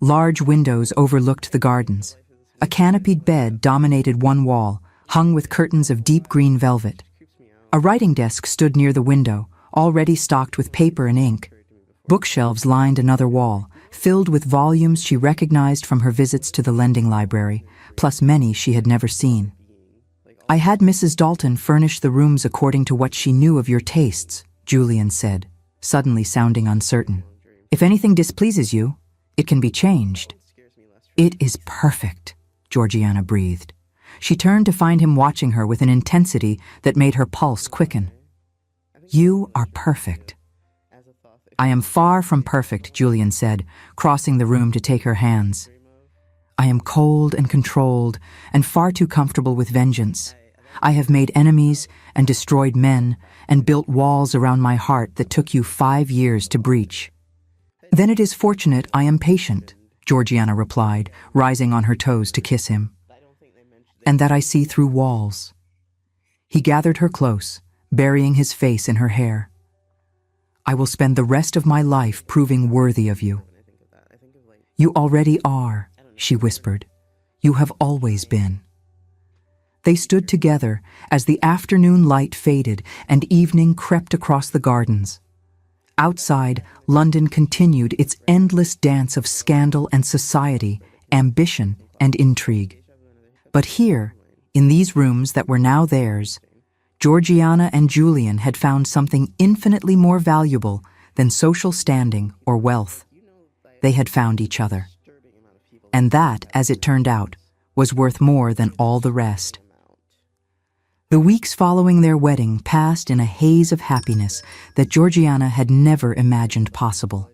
Speaker 1: Large windows overlooked the gardens. A canopied bed dominated one wall, hung with curtains of deep green velvet. A writing desk stood near the window, already stocked with paper and ink. Bookshelves lined another wall, filled with volumes she recognized from her visits to the lending library, plus many she had never seen. "I had Mrs. Dalton furnish the rooms according to what she knew of your tastes," Julian said, suddenly sounding uncertain. "If anything displeases you, it can be changed." "It is perfect," Georgiana breathed. She turned to find him watching her with an intensity that made her pulse quicken. "You are perfect." "I am far from perfect," Julian said, crossing the room to take her hands. "I am cold and controlled and far too comfortable with vengeance. I have made enemies and destroyed men and built walls around my heart that took you 5 years to breach." "Then it is fortunate I am patient," Georgiana replied, rising on her toes to kiss him. "And that I see through walls." He gathered her close, burying his face in her hair. "I will spend the rest of my life proving worthy of you." "You already are," she whispered. "You have always been." They stood together as the afternoon light faded and evening crept across the gardens. Outside, London continued its endless dance of scandal and society, ambition and intrigue. But here, in these rooms that were now theirs, Georgiana and Julian had found something infinitely more valuable than social standing or wealth. They had found each other. And that, as it turned out, was worth more than all the rest. The weeks following their wedding passed in a haze of happiness that Georgiana had never imagined possible.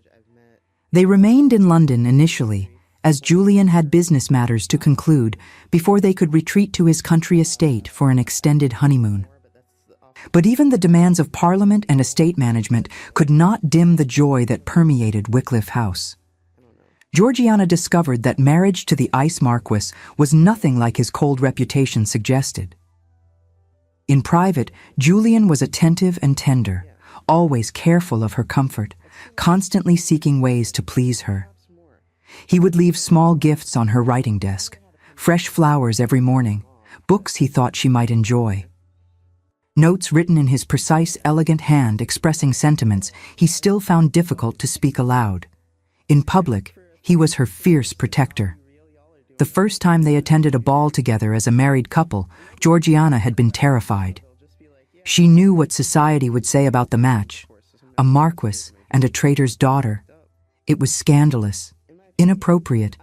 Speaker 1: They remained in London initially, as Julian had business matters to conclude before they could retreat to his country estate for an extended honeymoon. But even the demands of Parliament and estate management could not dim the joy that permeated Wycliffe House. Georgiana discovered that marriage to the Ice Marquess was nothing like his cold reputation suggested. In private, Julian was attentive and tender, always careful of her comfort, constantly seeking ways to please her. He would leave small gifts on her writing desk, fresh flowers every morning, books he thought she might enjoy. Notes written in his precise, elegant hand expressing sentiments he still found difficult to speak aloud. In public, he was her fierce protector. The first time they attended a ball together as a married couple, Georgiana had been terrified. She knew what society would say about the match. A marquess and a traitor's daughter. It was scandalous, inappropriate,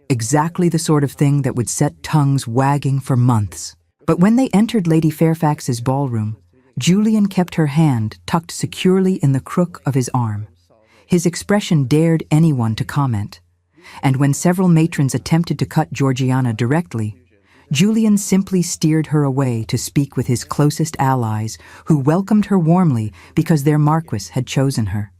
Speaker 1: exactly the sort of thing that would set tongues wagging for months. But when they entered Lady Fairfax's ballroom, Julian kept her hand tucked securely in the crook of his arm. His expression dared anyone to comment. And when several matrons attempted to cut Georgiana directly, Julian simply steered her away to speak with his closest allies, who welcomed her warmly because their marquess had chosen her.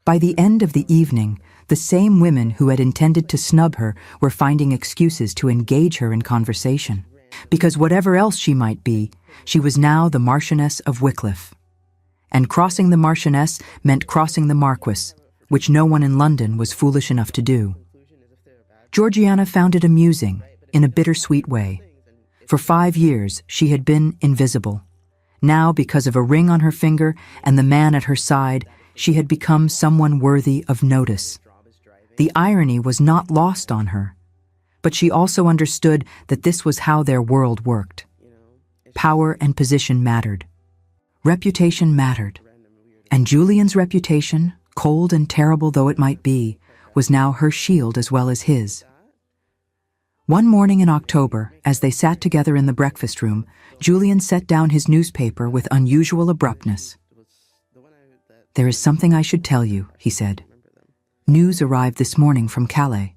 Speaker 1: By the end of the evening, the same women who had intended to snub her were finding excuses to engage her in conversation. Because whatever else she might be, she was now the Marchioness of Wycliffe. And crossing the Marchioness meant crossing the Marquess, which no one in London was foolish enough to do. Georgiana found it amusing, in a bittersweet way. For 5 years, she had been invisible. Now, because of a ring on her finger and the man at her side, she had become someone worthy of notice. The irony was not lost on her. But she also understood that this was how their world worked. Power and position mattered. Reputation mattered. And Julian's reputation, cold and terrible though it might be, was now her shield as well as his. One morning in October, as they sat together in the breakfast room, Julian set down his newspaper with unusual abruptness. "There is something I should tell you," he said. "News arrived this morning from Calais."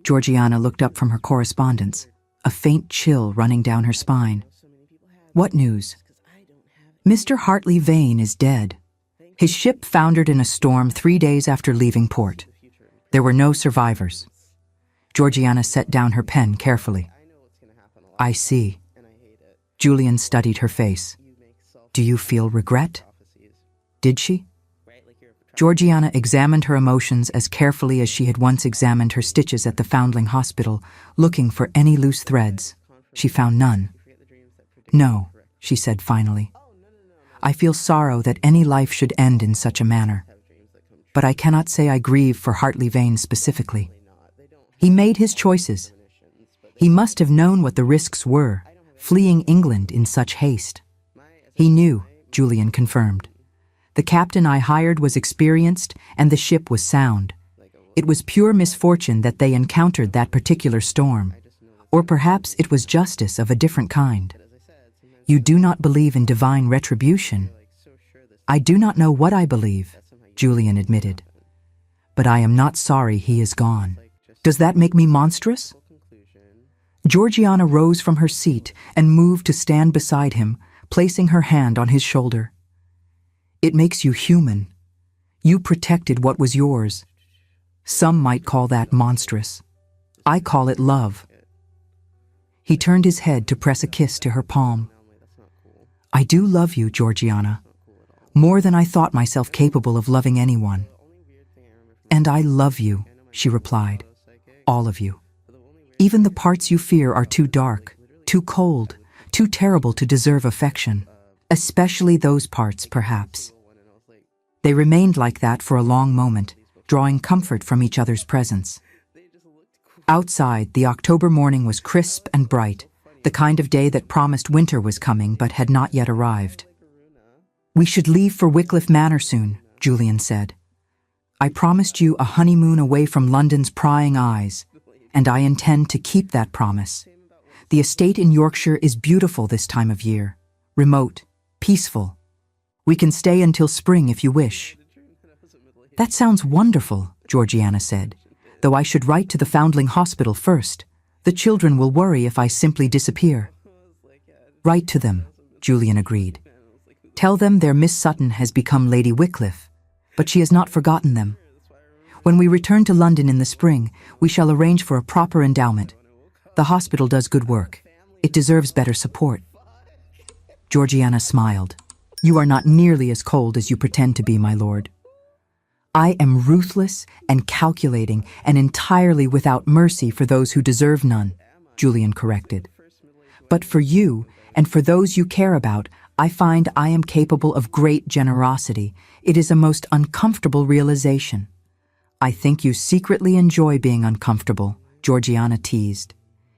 Speaker 1: Georgiana looked up from her correspondence, a faint chill running down her spine. "What news?" "Mr. Hartley Vane is dead. His ship foundered in a storm 3 days after leaving port. There were no survivors." Georgiana set down her pen carefully. "I see." Julian studied her face. "Do you feel regret?" "Did she?" Georgiana examined her emotions as carefully as she had once examined her stitches at the Foundling Hospital, looking for any loose threads. She found none. "No," she said finally. "I feel sorrow that any life should end in such a manner. But I cannot say I grieve for Hartley Vane specifically. He made his choices. He must have known what the risks were, fleeing England in such haste." "He knew," Julian confirmed. "The captain I hired was experienced and the ship was sound. It was pure misfortune that they encountered that particular storm. Or perhaps it was justice of a different kind." "You do not believe in divine retribution?" "I do not know what I believe," Julian admitted. "But I am not sorry he is gone. Does that make me monstrous?" Georgiana rose from her seat and moved to stand beside him, placing her hand on his shoulder. "It makes you human. You protected what was yours. Some might call that monstrous. I call it love." He turned his head to press a kiss to her palm. "I do love you, Georgiana, more than I thought myself capable of loving anyone." "And I love you," she replied. "All of you. Even the parts you fear are too dark, too cold, too terrible to deserve affection. Especially those parts, perhaps." They remained like that for a long moment, drawing comfort from each other's presence. Outside, the October morning was crisp and bright, the kind of day that promised winter was coming but had not yet arrived. "We should leave for Wycliffe Manor soon," Julian said. "I promised you a honeymoon away from London's prying eyes, and I intend to keep that promise. The estate in Yorkshire is beautiful this time of year, remote, peaceful. We can stay until spring if you wish." "That sounds wonderful," Georgiana said, "though I should write to the Foundling Hospital first. The children will worry if I simply disappear." "Write to them," Julian agreed. Tell them their Miss Sutton has become Lady Wycliffe, but she has not forgotten them. When we return to London in the spring, we shall arrange for a proper endowment. The hospital does good work. It deserves better support." Georgiana smiled. "You are not nearly as cold as you pretend to be, my lord." "I am ruthless and calculating and entirely without mercy for those who deserve none," Julian corrected. "But for you and for those you care about, I find I am capable of great generosity. It is a most uncomfortable realization." "I think you secretly enjoy being uncomfortable," Georgiana teased.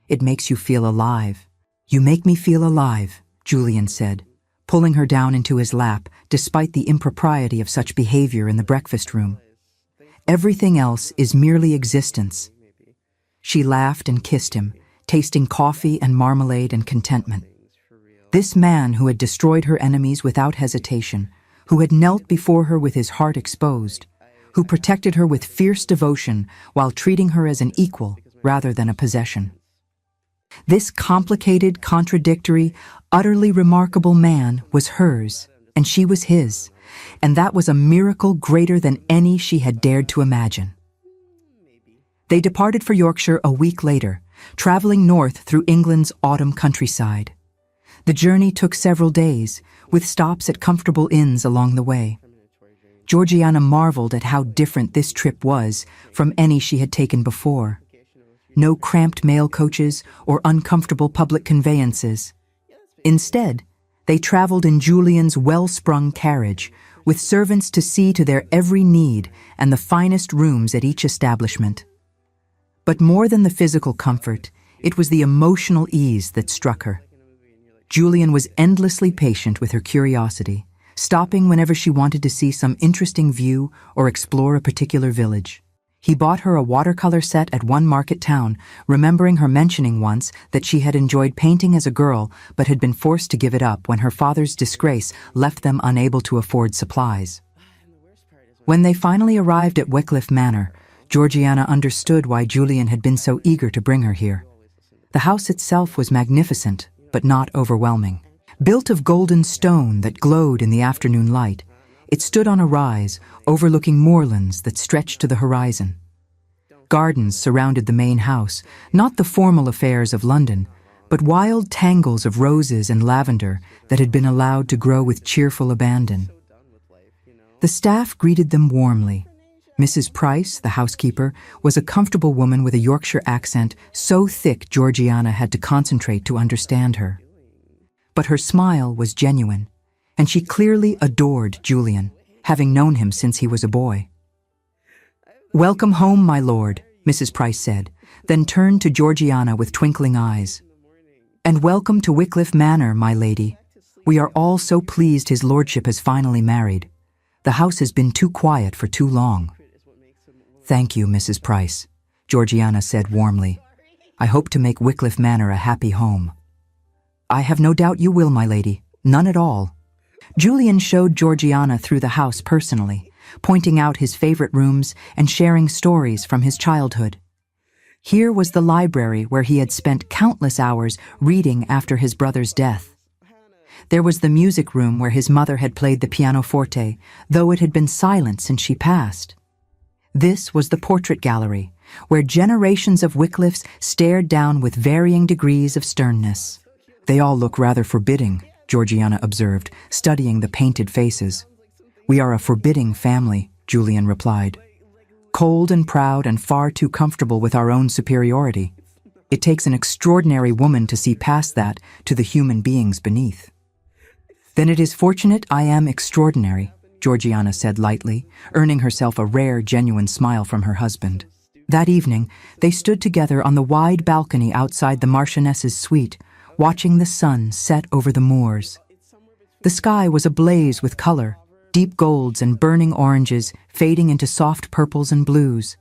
Speaker 1: "It makes you feel alive." "You make me feel alive," Julian said, pulling her down into his lap despite the impropriety of such behavior in the breakfast room. "Everything else is merely existence." She laughed and kissed him, tasting coffee and marmalade and contentment. This man who had destroyed her enemies without hesitation, who had knelt before her with his heart exposed, who protected her with fierce devotion while treating her as an equal rather than a possession. This complicated, contradictory, utterly remarkable man was hers, and she was his, and that was a miracle greater than any she had dared to imagine. They departed for Yorkshire a week later, traveling north through England's autumn countryside. The journey took several days, with stops at comfortable inns along the way. Georgiana marveled at how different this trip was from any she had taken before. No cramped mail coaches or uncomfortable public conveyances. Instead, they traveled in Julian's well-sprung carriage, with servants to see to their every need and the finest rooms at each establishment. But more than the physical comfort, it was the emotional ease that struck her. Julian was endlessly patient with her curiosity, stopping whenever she wanted to see some interesting view or explore a particular village. He bought her a watercolor set at one market town, remembering her mentioning once that she had enjoyed painting as a girl but had been forced to give it up when her father's disgrace left them unable to afford supplies. When they finally arrived at Wycliffe Manor, Georgiana understood why Julian had been so eager to bring her here. The house itself was magnificent, but not overwhelming. Built of golden stone that glowed in the afternoon light, it stood on a rise, overlooking moorlands that stretched to the horizon. Gardens surrounded the main house, not the formal affairs of London, but wild tangles of roses and lavender that had been allowed to grow with cheerful abandon. The staff greeted them warmly. Mrs. Price, the housekeeper, was a comfortable woman with a Yorkshire accent so thick Georgiana had to concentrate to understand her. But her smile was genuine, and she clearly adored Julian, having known him since he was a boy. "Welcome home, my lord," Mrs. Price said, then turned to Georgiana with twinkling eyes. "And welcome to Wycliffe Manor, my lady. We are all so pleased his lordship has finally married. The house has been too quiet for too long." "Thank you, Mrs. Price," Georgiana said warmly. "I hope to make Wycliffe Manor a happy home." "I have no doubt you will, my lady. None at all." Julian showed Georgiana through the house personally, pointing out his favorite rooms and sharing stories from his childhood. Here was the library where he had spent countless hours reading after his brother's death. There was the music room where his mother had played the pianoforte, though it had been silent since she passed. This was the portrait gallery, where generations of Wycliffes stared down with varying degrees of sternness. "They all look rather forbidding," Georgiana observed, studying the painted faces. "We are a forbidding family," Julian replied. "Cold and proud and far too comfortable with our own superiority. It takes an extraordinary woman to see past that to the human beings beneath." "Then it is fortunate I am extraordinary," Georgiana said lightly, earning herself a rare, genuine smile from her husband. That evening, they stood together on the wide balcony outside the Marchioness's suite, watching the sun set over the moors. The sky was ablaze with color, deep golds and burning oranges fading into soft purples and blues.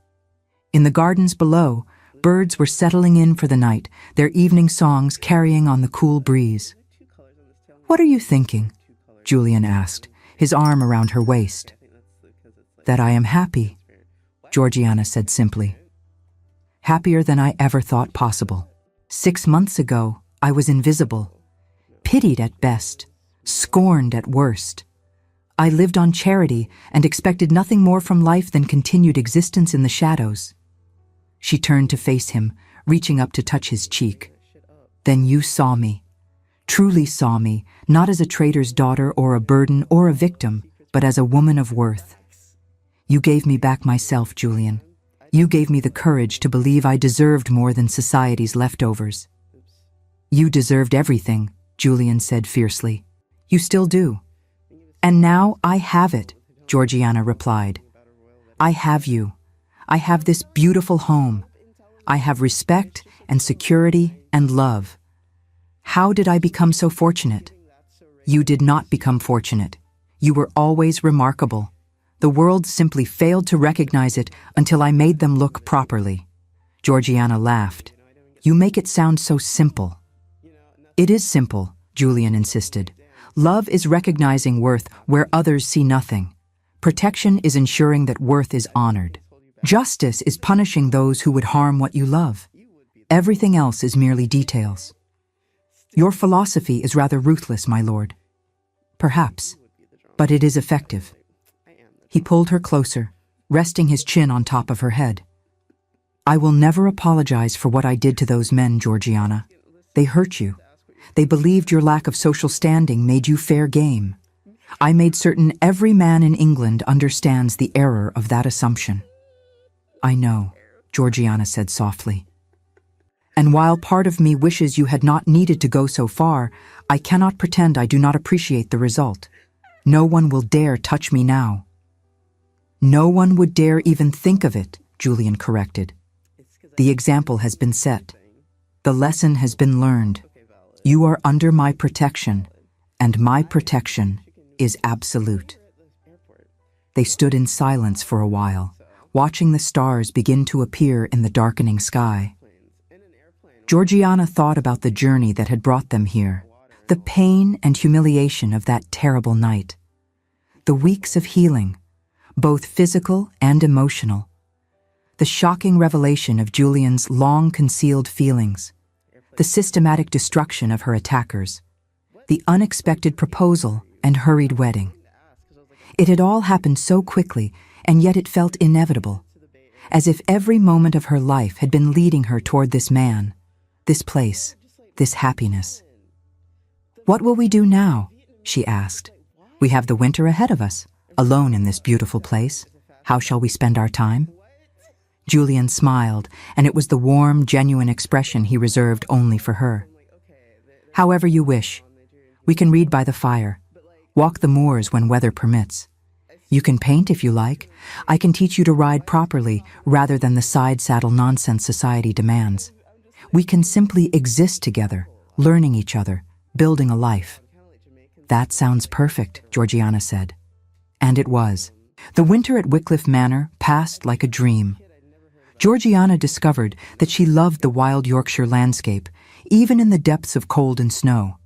Speaker 1: In the gardens below, birds were settling in for the night, their evening songs carrying on the cool breeze. "What are you thinking?" Julian asked, his arm around her waist. "That I am happy," Georgiana said simply. "Happier than I ever thought possible. 6 months ago, I was invisible, pitied at best, scorned at worst. I lived on charity and expected nothing more from life than continued existence in the shadows. She turned to face him, reaching up to touch his cheek. Then you saw me, truly saw me, not as a traitor's daughter or a burden or a victim, but as a woman of worth. You gave me back myself, Julian. You gave me the courage to believe I deserved more than society's leftovers. You deserved everything, Julian said fiercely. You still do. And now I have it, Georgiana replied. I have you. I have this beautiful home. I have respect and security and love. How did I become so fortunate? You did not become fortunate. You were always remarkable. The world simply failed to recognize it until I made them look properly. Georgiana laughed. You make it sound so simple. It is simple, Julian insisted. Love is recognizing worth where others see nothing. Protection is ensuring that worth is honored. Justice is punishing those who would harm what you love. Everything else is merely details. Your philosophy is rather ruthless, my lord. Perhaps, but it is effective. He pulled her closer, resting his chin on top of her head. I will never apologize for what I did to those men, Georgiana. They hurt you. They believed your lack of social standing made you fair game. I made certain every man in England understands the error of that assumption. I know, Georgiana said softly. And while part of me wishes you had not needed to go so far, I cannot pretend I do not appreciate the result. No one will dare touch me now. No one would dare even think of it, Julian corrected. The example has been set. The lesson has been learned. You are under my protection, and my protection is absolute. They stood in silence for a while, watching the stars begin to appear in the darkening sky. Georgiana thought about the journey that had brought them here, the pain and humiliation of that terrible night, the weeks of healing, both physical and emotional, the shocking revelation of Julian's long-concealed feelings, the systematic destruction of her attackers, the unexpected proposal and hurried wedding. It had all happened so quickly, and yet it felt inevitable, as if every moment of her life had been leading her toward this man, this place, this happiness. What will we do now? She asked. We have the winter ahead of us, alone in this beautiful place. How shall we spend our time? Julian smiled, and it was the warm, genuine expression he reserved only for her. However you wish. We can read by the fire, walk the moors when weather permits. You can paint if you like. I can teach you to ride properly rather than the side-saddle nonsense society demands. We can simply exist together, learning each other, building a life. That sounds perfect, Georgiana said. And it was. The winter at Wycliffe Manor passed like a dream. Georgiana discovered that she loved the wild Yorkshire landscape, even in the depths of cold and snow.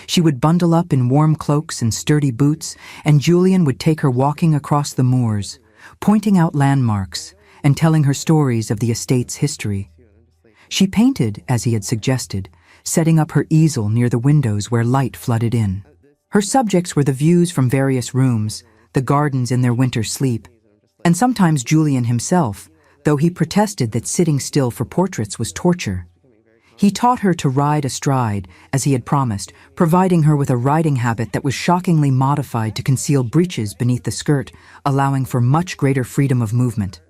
Speaker 1: She would bundle up in warm cloaks and sturdy boots, and Julian would take her walking across the moors, pointing out landmarks and telling her stories of the estate's history. She painted, as he had suggested, setting up her easel near the windows where light flooded in. Her subjects were the views from various rooms, the gardens in their winter sleep, and sometimes Julian himself, though he protested that sitting still for portraits was torture. He taught her to ride astride, as he had promised, providing her with a riding habit that was shockingly modified to conceal breeches beneath the skirt, allowing for much greater freedom of movement.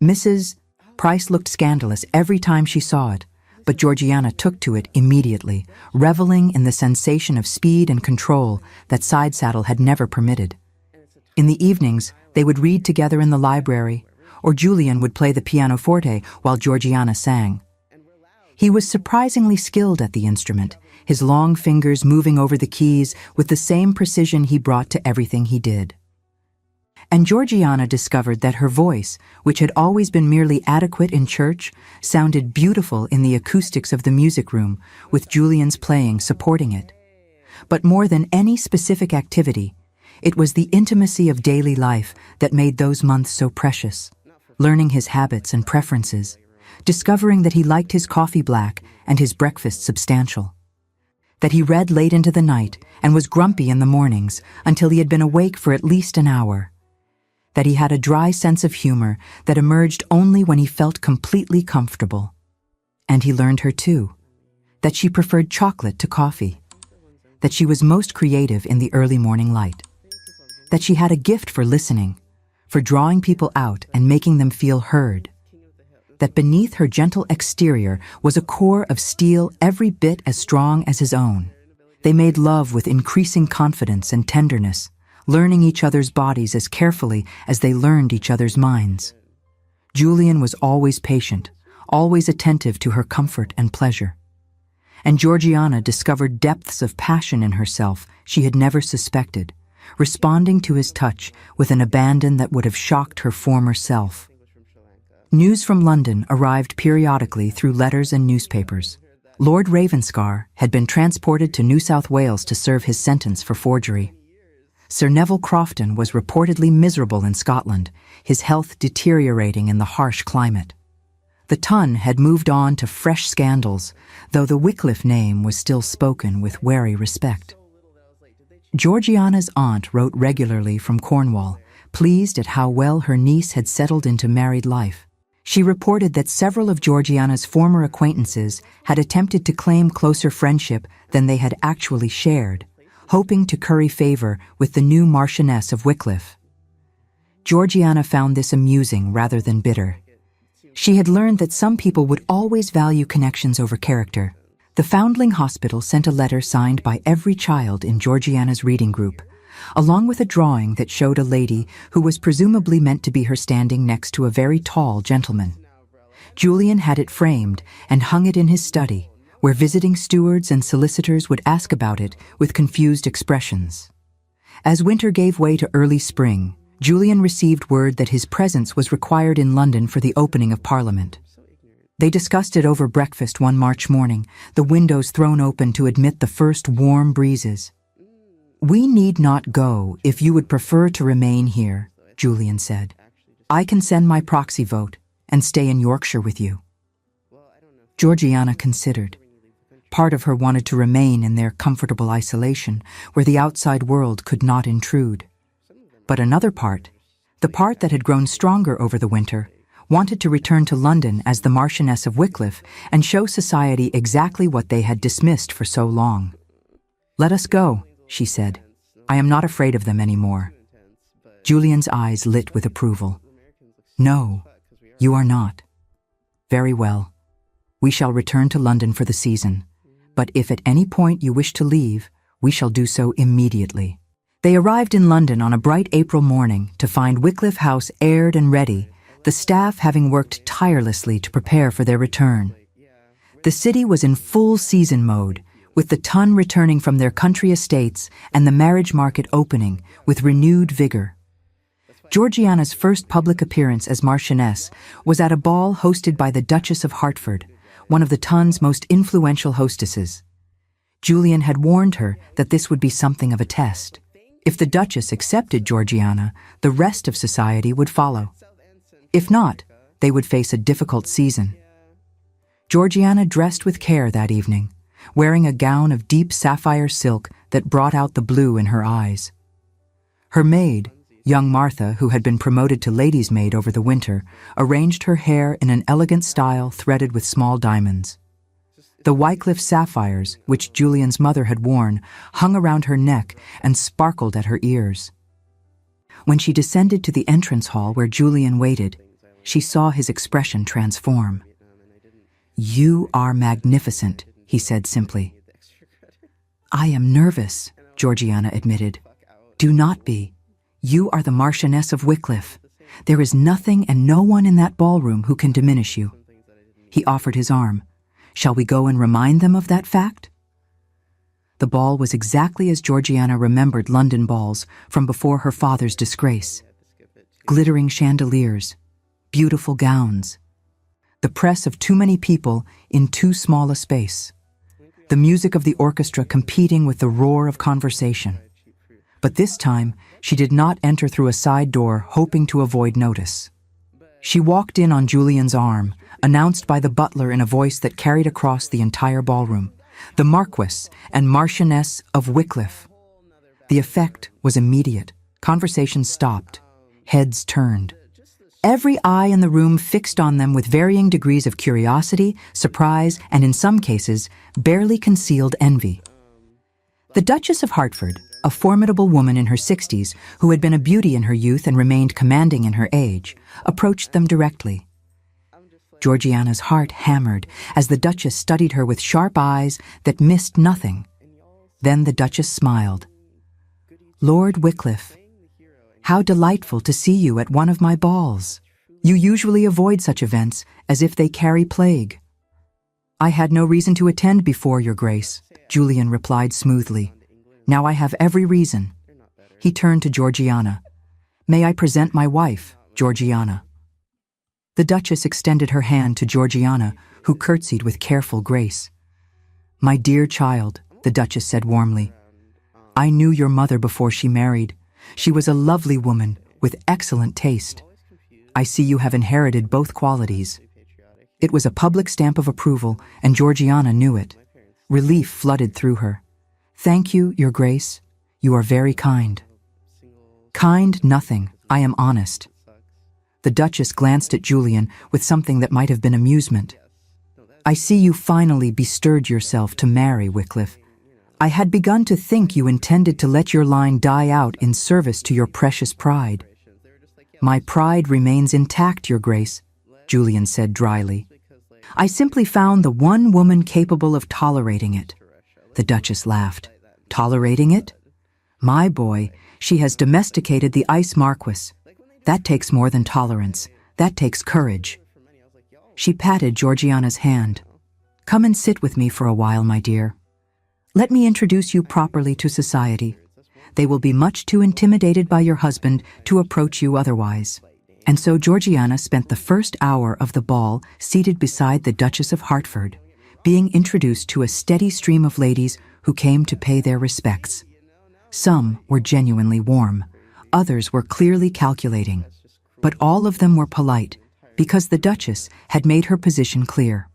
Speaker 1: Mrs. Price looked scandalous every time she saw it, but Georgiana took to it immediately, reveling in the sensation of speed and control that side-saddle had never permitted. In the evenings, they would read together in the library, or Julian would play the pianoforte while Georgiana sang. He was surprisingly skilled at the instrument, his long fingers moving over the keys with the same precision he brought to everything he did. And Georgiana discovered that her voice, which had always been merely adequate in church, sounded beautiful in the acoustics of the music room, with Julian's playing supporting it. But more than any specific activity, it was the intimacy of daily life that made those months so precious, learning his habits and preferences, discovering that he liked his coffee black and his breakfast substantial. that he read late into the night and was grumpy in the mornings until he had been awake for at least an hour, that he had a dry sense of humor that emerged only when he felt completely comfortable. And he learned her too, that she preferred chocolate to coffee, that she was most creative in the early morning light, that she had a gift for listening, for drawing people out and making them feel heard, that beneath her gentle exterior was a core of steel every bit as strong as his own. They made love with increasing confidence and tenderness, learning each other's bodies as carefully as they learned each other's minds. Julian was always patient, always attentive to her comfort and pleasure. And Georgiana discovered depths of passion in herself she had never suspected, responding to his touch with an abandon that would have shocked her former self. News from London arrived periodically through letters and newspapers. Lord Ravenscar had been transported to New South Wales to serve his sentence for forgery. Sir Neville Crofton was reportedly miserable in Scotland, his health deteriorating in the harsh climate. The Ton had moved on to fresh scandals, though the Wycliffe name was still spoken with wary respect. Georgiana's aunt wrote regularly from Cornwall, pleased at how well her niece had settled into married life. She reported that several of Georgiana's former acquaintances had attempted to claim closer friendship than they had actually shared, hoping to curry favor with the new Marchioness of Wycliffe. Georgiana found this amusing rather than bitter. She had learned that some people would always value connections over character. The Foundling Hospital sent a letter signed by every child in Georgiana's reading group, along with a drawing that showed a lady who was presumably meant to be her standing next to a very tall gentleman. Julian had it framed and hung it in his study, where visiting stewards and solicitors would ask about it with confused expressions. As winter gave way to early spring, Julian received word that his presence was required in London for the opening of Parliament. They discussed it over breakfast one March morning, the windows thrown open to admit the first warm breezes. "We need not go if you would prefer to remain here," Julian said. "I can send my proxy vote and stay in Yorkshire with you." Georgiana considered. Part of her wanted to remain in their comfortable isolation, where the outside world could not intrude. But another part, the part that had grown stronger over the winter, wanted to return to London as the Marchioness of Wycliffe and show society exactly what they had dismissed for so long. "Let us go," she said. "I am not afraid of them anymore." Julian's eyes lit with approval. "No, you are not. Very well. We shall return to London for the season, but if at any point you wish to leave, we shall do so immediately." They arrived in London on a bright April morning to find Wycliffe House aired and ready, the staff having worked tirelessly to prepare for their return. The city was in full season mode, with the Ton returning from their country estates and the marriage market opening with renewed vigor. Georgiana's first public appearance as Marchioness was at a ball hosted by the Duchess of Hertford, one of the Ton's most influential hostesses. Julian had warned her that this would be something of a test. If the Duchess accepted Georgiana, the rest of society would follow. If not, they would face a difficult season. Georgiana dressed with care that evening, wearing a gown of deep sapphire silk that brought out the blue in her eyes. Her maid, young Martha, who had been promoted to lady's maid over the winter, arranged her hair in an elegant style threaded with small diamonds. The Wycliffe sapphires, which Julian's mother had worn, hung around her neck and sparkled at her ears. When she descended to the entrance hall where Julian waited, she saw his expression transform. "You are magnificent," he said simply. "I am nervous," Georgiana admitted. "Do not be. You are the Marchioness of Wycliffe. There is nothing and no one in that ballroom who can diminish you." He offered his arm. "Shall we go and remind them of that fact?" The ball was exactly as Georgiana remembered London balls from before her father's disgrace. Glittering chandeliers, beautiful gowns, the press of too many people in too small a space, the music of the orchestra competing with the roar of conversation. But this time, she did not enter through a side door hoping to avoid notice. She walked in on Julian's arm, announced by the butler in a voice that carried across the entire ballroom. the Marquess and Marchioness of Wycliffe. The effect was immediate. Conversation stopped. Heads turned. Every eye in the room fixed on them with varying degrees of curiosity, surprise, and in some cases, barely concealed envy. The Duchess of Hertford, a formidable woman in her 60s who had been a beauty in her youth and remained commanding in her age, approached them directly. Georgiana's heart hammered as the Duchess studied her with sharp eyes that missed nothing. Then the Duchess smiled. "Lord Wycliffe, how delightful to see you at one of my balls. You usually avoid such events as if they carry plague." "I had no reason to attend before, Your Grace," Julian replied smoothly. "Now I have every reason." He turned to Georgiana. "May I present my wife, Georgiana?" The Duchess extended her hand to Georgiana, who curtsied with careful grace. "My dear child," the Duchess said warmly, "I knew your mother before she married. She was a lovely woman with excellent taste. I see you have inherited both qualities." It was a public stamp of approval, and Georgiana knew it. Relief flooded through her. "Thank you, Your Grace. You are very kind." "Kind nothing. I am honest." The Duchess glanced at Julian with something that might have been amusement. "I see you finally bestirred yourself to marry, Wycliffe. I had begun to think you intended to let your line die out in service to your precious pride." "My pride remains intact, Your Grace," Julian said dryly. "I simply found the one woman capable of tolerating it." The Duchess laughed. "Tolerating it? My boy, she has domesticated the ice marquess. That takes more than tolerance. That takes courage." She patted Georgiana's hand. "Come and sit with me for a while, my dear. Let me introduce you properly to society. They will be much too intimidated by your husband to approach you otherwise." And so Georgiana spent the first hour of the ball seated beside the Duchess of Hertford, being introduced to a steady stream of ladies who came to pay their respects. Some were genuinely warm, others were clearly calculating, but all of them were polite because the Duchess had made her position clear.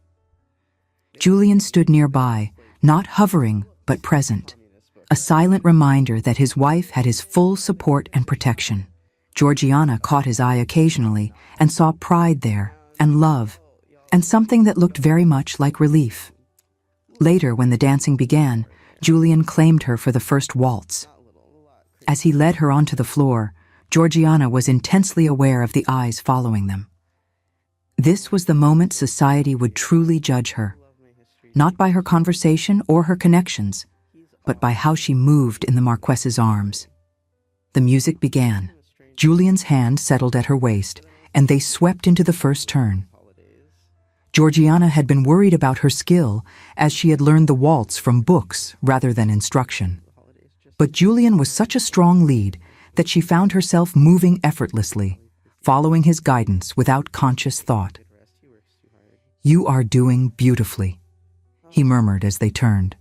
Speaker 1: Julian stood nearby, not hovering but present, a silent reminder that his wife had his full support and protection. Georgiana caught his eye occasionally and saw pride there, and love, and something that looked very much like relief. Later, when the dancing began, Julian claimed her for the first waltz. As he led her onto the floor, Georgiana was intensely aware of the eyes following them. This was the moment society would truly judge her, not by her conversation or her connections, but by how she moved in the Marquess's arms. The music began. Julian's hand settled at her waist, and they swept into the first turn. Georgiana had been worried about her skill, as she had learned the waltz from books rather than instruction. But Julian was such a strong lead that she found herself moving effortlessly, following his guidance without conscious thought. "You are doing beautifully," he murmured as they turned.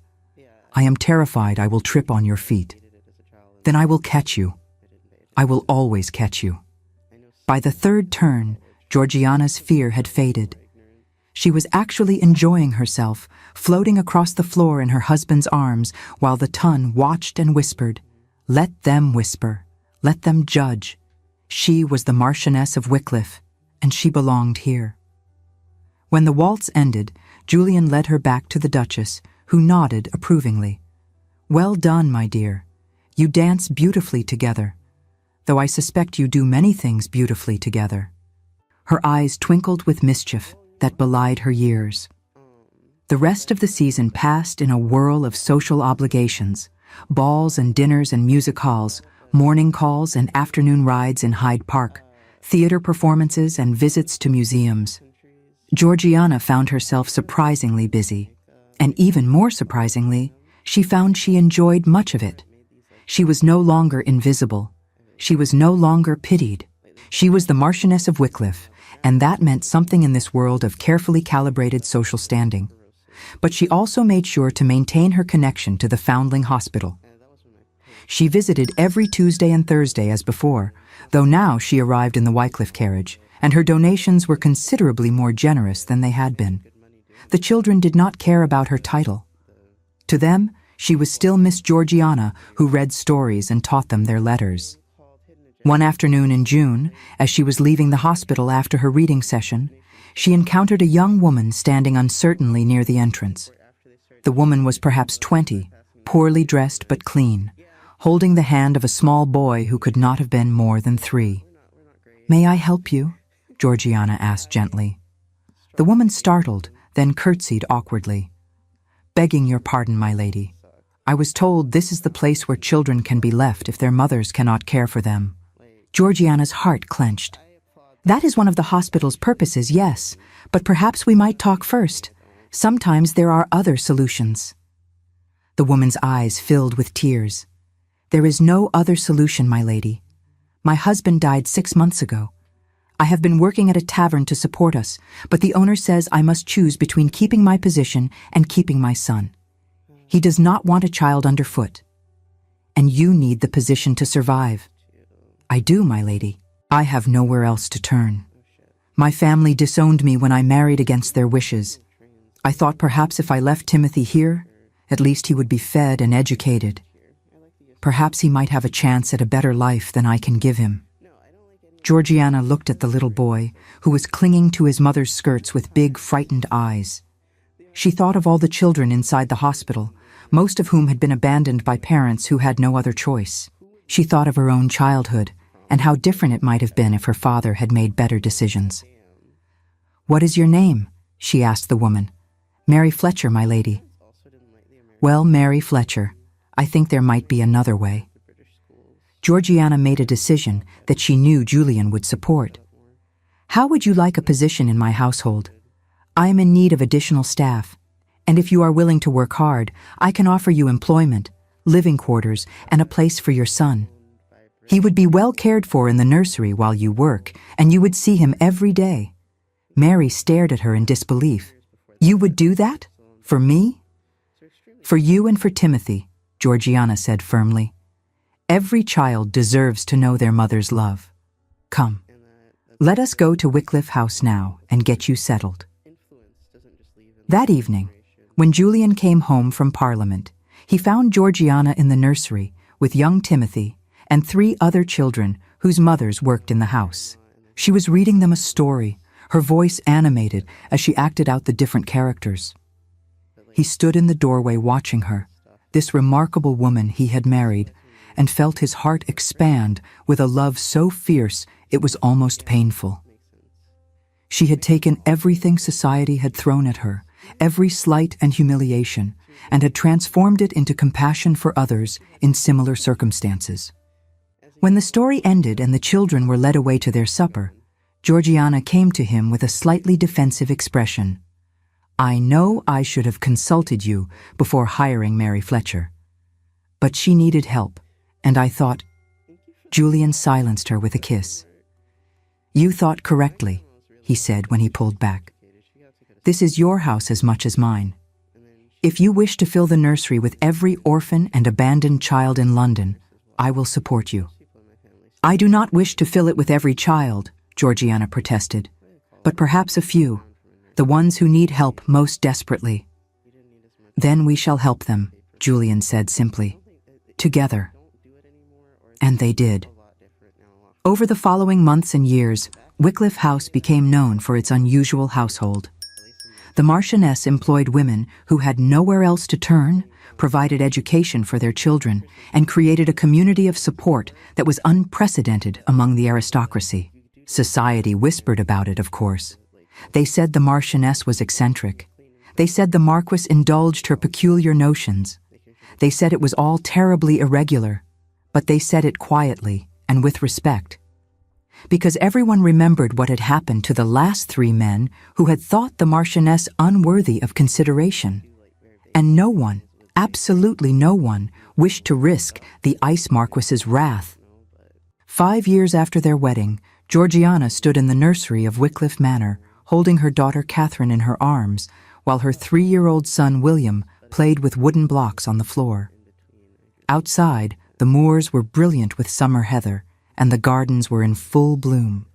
Speaker 1: "I am terrified I will trip on your feet. Then I will catch you. I will always catch you." By the third turn, Georgiana's fear had faded. She was actually enjoying herself, floating across the floor in her husband's arms while the ton watched and whispered, "Let them whisper. Let them judge. She was the Marchioness of Wycliffe, and she belonged here." When the waltz ended, Julian led her back to the Duchess, who nodded approvingly. "Well done, my dear. You dance beautifully together, though I suspect you do many things beautifully together." Her eyes twinkled with mischief that belied her years. The rest of the season passed in a whirl of social obligations, balls and dinners and music halls, morning calls and afternoon rides in Hyde Park, theater performances and visits to museums. Georgiana found herself surprisingly busy, and even more surprisingly, she found she enjoyed much of it. She was no longer invisible. She was no longer pitied. She was the Marchioness of Wycliffe, and that meant something in this world of carefully calibrated social standing. But she also made sure to maintain her connection to the Foundling Hospital. She visited every Tuesday and Thursday as before, though now she arrived in the Wycliffe carriage, and her donations were considerably more generous than they had been. The children did not care about her title. To them, she was still Miss Georgiana who read stories and taught them their letters. One afternoon in June, as she was leaving the hospital after her reading session, she encountered a young woman standing uncertainly near the entrance. The woman was perhaps 20, poorly dressed but clean, holding the hand of a small boy who could not have been more than 3. "May I help you?" Georgiana asked gently. The woman startled, then curtsied awkwardly. "Begging your pardon, my lady. I was told this is the place where children can be left if their mothers cannot care for them." Georgiana's heart clenched. "That is one of the hospital's purposes, yes, but perhaps we might talk first. Sometimes there are other solutions." The woman's eyes filled with tears. "There is no other solution, my lady. My husband died 6 months ago. I have been working at a tavern to support us, but the owner says I must choose between keeping my position and keeping my son. He does not want a child underfoot. And you need the position to survive." "I do, my lady. I have nowhere else to turn. My family disowned me when I married against their wishes. I thought perhaps if I left Timothy here, at least he would be fed and educated. Perhaps he might have a chance at a better life than I can give him." Georgiana looked at the little boy, who was clinging to his mother's skirts with big, frightened eyes. She thought of all the children inside the hospital, most of whom had been abandoned by parents who had no other choice. She thought of her own childhood, and how different it might have been if her father had made better decisions. "What is your name?" she asked the woman. "Mary Fletcher, my lady." "Well, Mary Fletcher, I think there might be another way." Georgiana made a decision that she knew Julian would support. "How would you like a position in my household? I am in need of additional staff, and if you are willing to work hard, I can offer you employment, living quarters, and a place for your son. He would be well cared for in the nursery while you work, and you would see him every day." Mary stared at her in disbelief. "You would do that? For me?" "For you and for Timothy," Georgiana said firmly. "Every child deserves to know their mother's love. Come, let us go to Wycliffe House now and get you settled." That evening, when Julian came home from Parliament, he found Georgiana in the nursery with young Timothy and 3 other children whose mothers worked in the house. She was reading them a story, her voice animated as she acted out the different characters. He stood in the doorway watching her, this remarkable woman he had married, and felt his heart expand with a love so fierce it was almost painful. She had taken everything society had thrown at her, every slight and humiliation, and had transformed it into compassion for others in similar circumstances. When the story ended and the children were led away to their supper, Georgiana came to him with a slightly defensive expression. "I know I should have consulted you before hiring Mary Fletcher. But she needed help, and I thought—" Julian silenced her with a kiss. "You thought correctly," he said when he pulled back. "This is your house as much as mine. If you wish to fill the nursery with every orphan and abandoned child in London, I will support you." "I do not wish to fill it with every child," Georgiana protested, "but perhaps a few, the ones who need help most desperately." "Then we shall help them," Julian said simply. "Together." And they did. Over the following months and years, Wycliffe House became known for its unusual household. The Marchioness employed women who had nowhere else to turn, provided education for their children, and created a community of support that was unprecedented among the aristocracy. Society whispered about it, of course. They said the Marchioness was eccentric. They said the Marquess indulged her peculiar notions. They said it was all terribly irregular, but they said it quietly and with respect. Because everyone remembered what had happened to the last 3 men who had thought the Marchioness unworthy of consideration. And no one, absolutely no one, wished to risk the Ice Marquess's wrath. 5 years after their wedding, Georgiana stood in the nursery of Wycliffe Manor, holding her daughter Catherine in her arms, while her 3-year-old son William played with wooden blocks on the floor. Outside, the moors were brilliant with summer heather, and the gardens were in full bloom.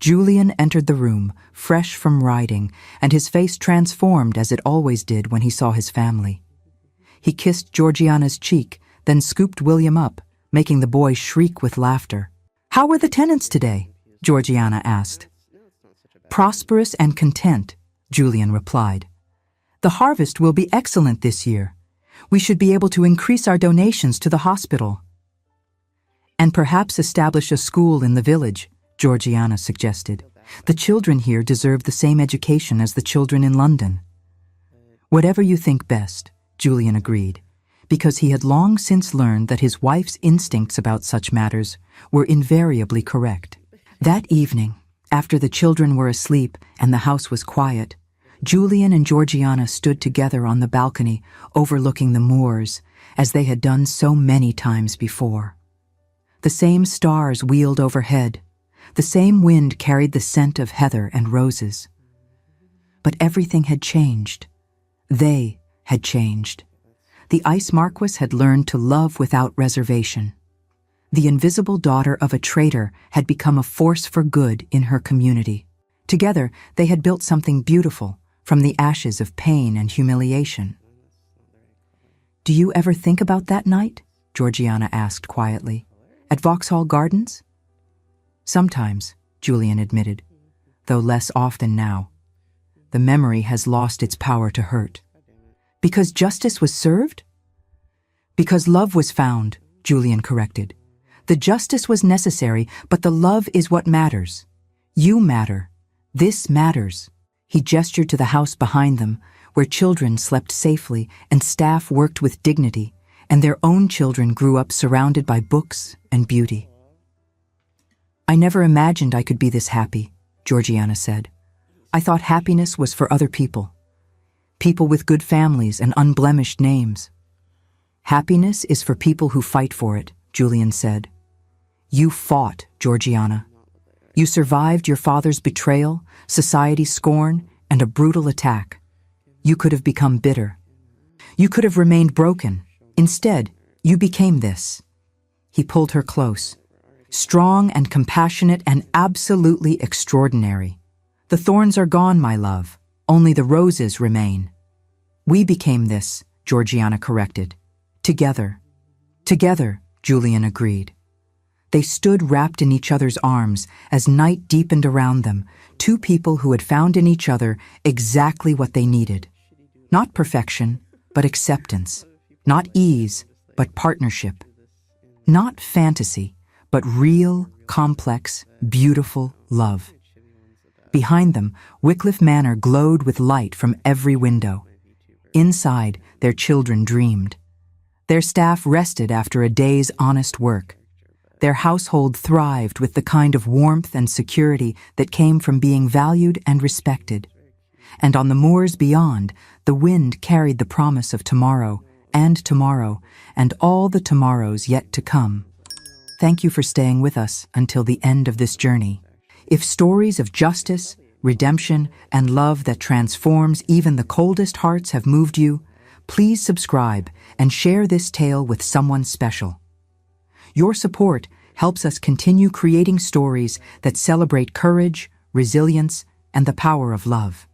Speaker 1: Julian entered the room, fresh from riding, and his face transformed as it always did when he saw his family. He kissed Georgiana's cheek, then scooped William up, making the boy shriek with laughter. "How were the tenants today?" Georgiana asked. "Prosperous and content," Julian replied. "The harvest will be excellent this year. We should be able to increase our donations to the hospital." "And perhaps establish a school in the village," Georgiana suggested. "The children here deserve the same education as the children in London." "Whatever you think best," Julian agreed, because he had long since learned that his wife's instincts about such matters were invariably correct. That evening, after the children were asleep and the house was quiet, Julian and Georgiana stood together on the balcony overlooking the moors, as they had done so many times before. The same stars wheeled overhead, the same wind carried the scent of heather and roses. But everything had changed. They had changed. The Ice Marquess had learned to love without reservation. The invisible daughter of a traitor had become a force for good in her community. Together, they had built something beautiful from the ashes of pain and humiliation. "Do you ever think about that night?" Georgiana asked quietly. "At Vauxhall Gardens?" "Sometimes," Julian admitted, "though less often now. The memory has lost its power to hurt." "Because justice was served?" "Because love was found," Julian corrected. "The justice was necessary, but the love is what matters. You matter. This matters." He gestured to the house behind them, where children slept safely and staff worked with dignity, and their own children grew up surrounded by books and beauty. "I never imagined I could be this happy," Georgiana said. "I thought happiness was for other people. People with good families and unblemished names." "Happiness is for people who fight for it," Julian said. "You fought, Georgiana. You survived your father's betrayal, society's scorn, and a brutal attack. You could have become bitter. You could have remained broken. Instead, you became this." He pulled her close. "Strong and compassionate and absolutely extraordinary. The thorns are gone, my love. Only the roses remain." "We became this," Georgiana corrected. "Together." "Together," Julian agreed. They stood wrapped in each other's arms as night deepened around them, two people who had found in each other exactly what they needed. Not perfection, but acceptance. Not ease, but partnership. Not fantasy, but real, complex, beautiful love. Behind them, Wycliffe Manor glowed with light from every window. Inside, their children dreamed. Their staff rested after a day's honest work. Their household thrived with the kind of warmth and security that came from being valued and respected. And on the moors beyond, the wind carried the promise of tomorrow, and all the tomorrows yet to come. Thank you for staying with us until the end of this journey. If stories of justice, redemption, and love that transforms even the coldest hearts have moved you, please subscribe and share this tale with someone special. Your support helps us continue creating stories that celebrate courage, resilience, and the power of love.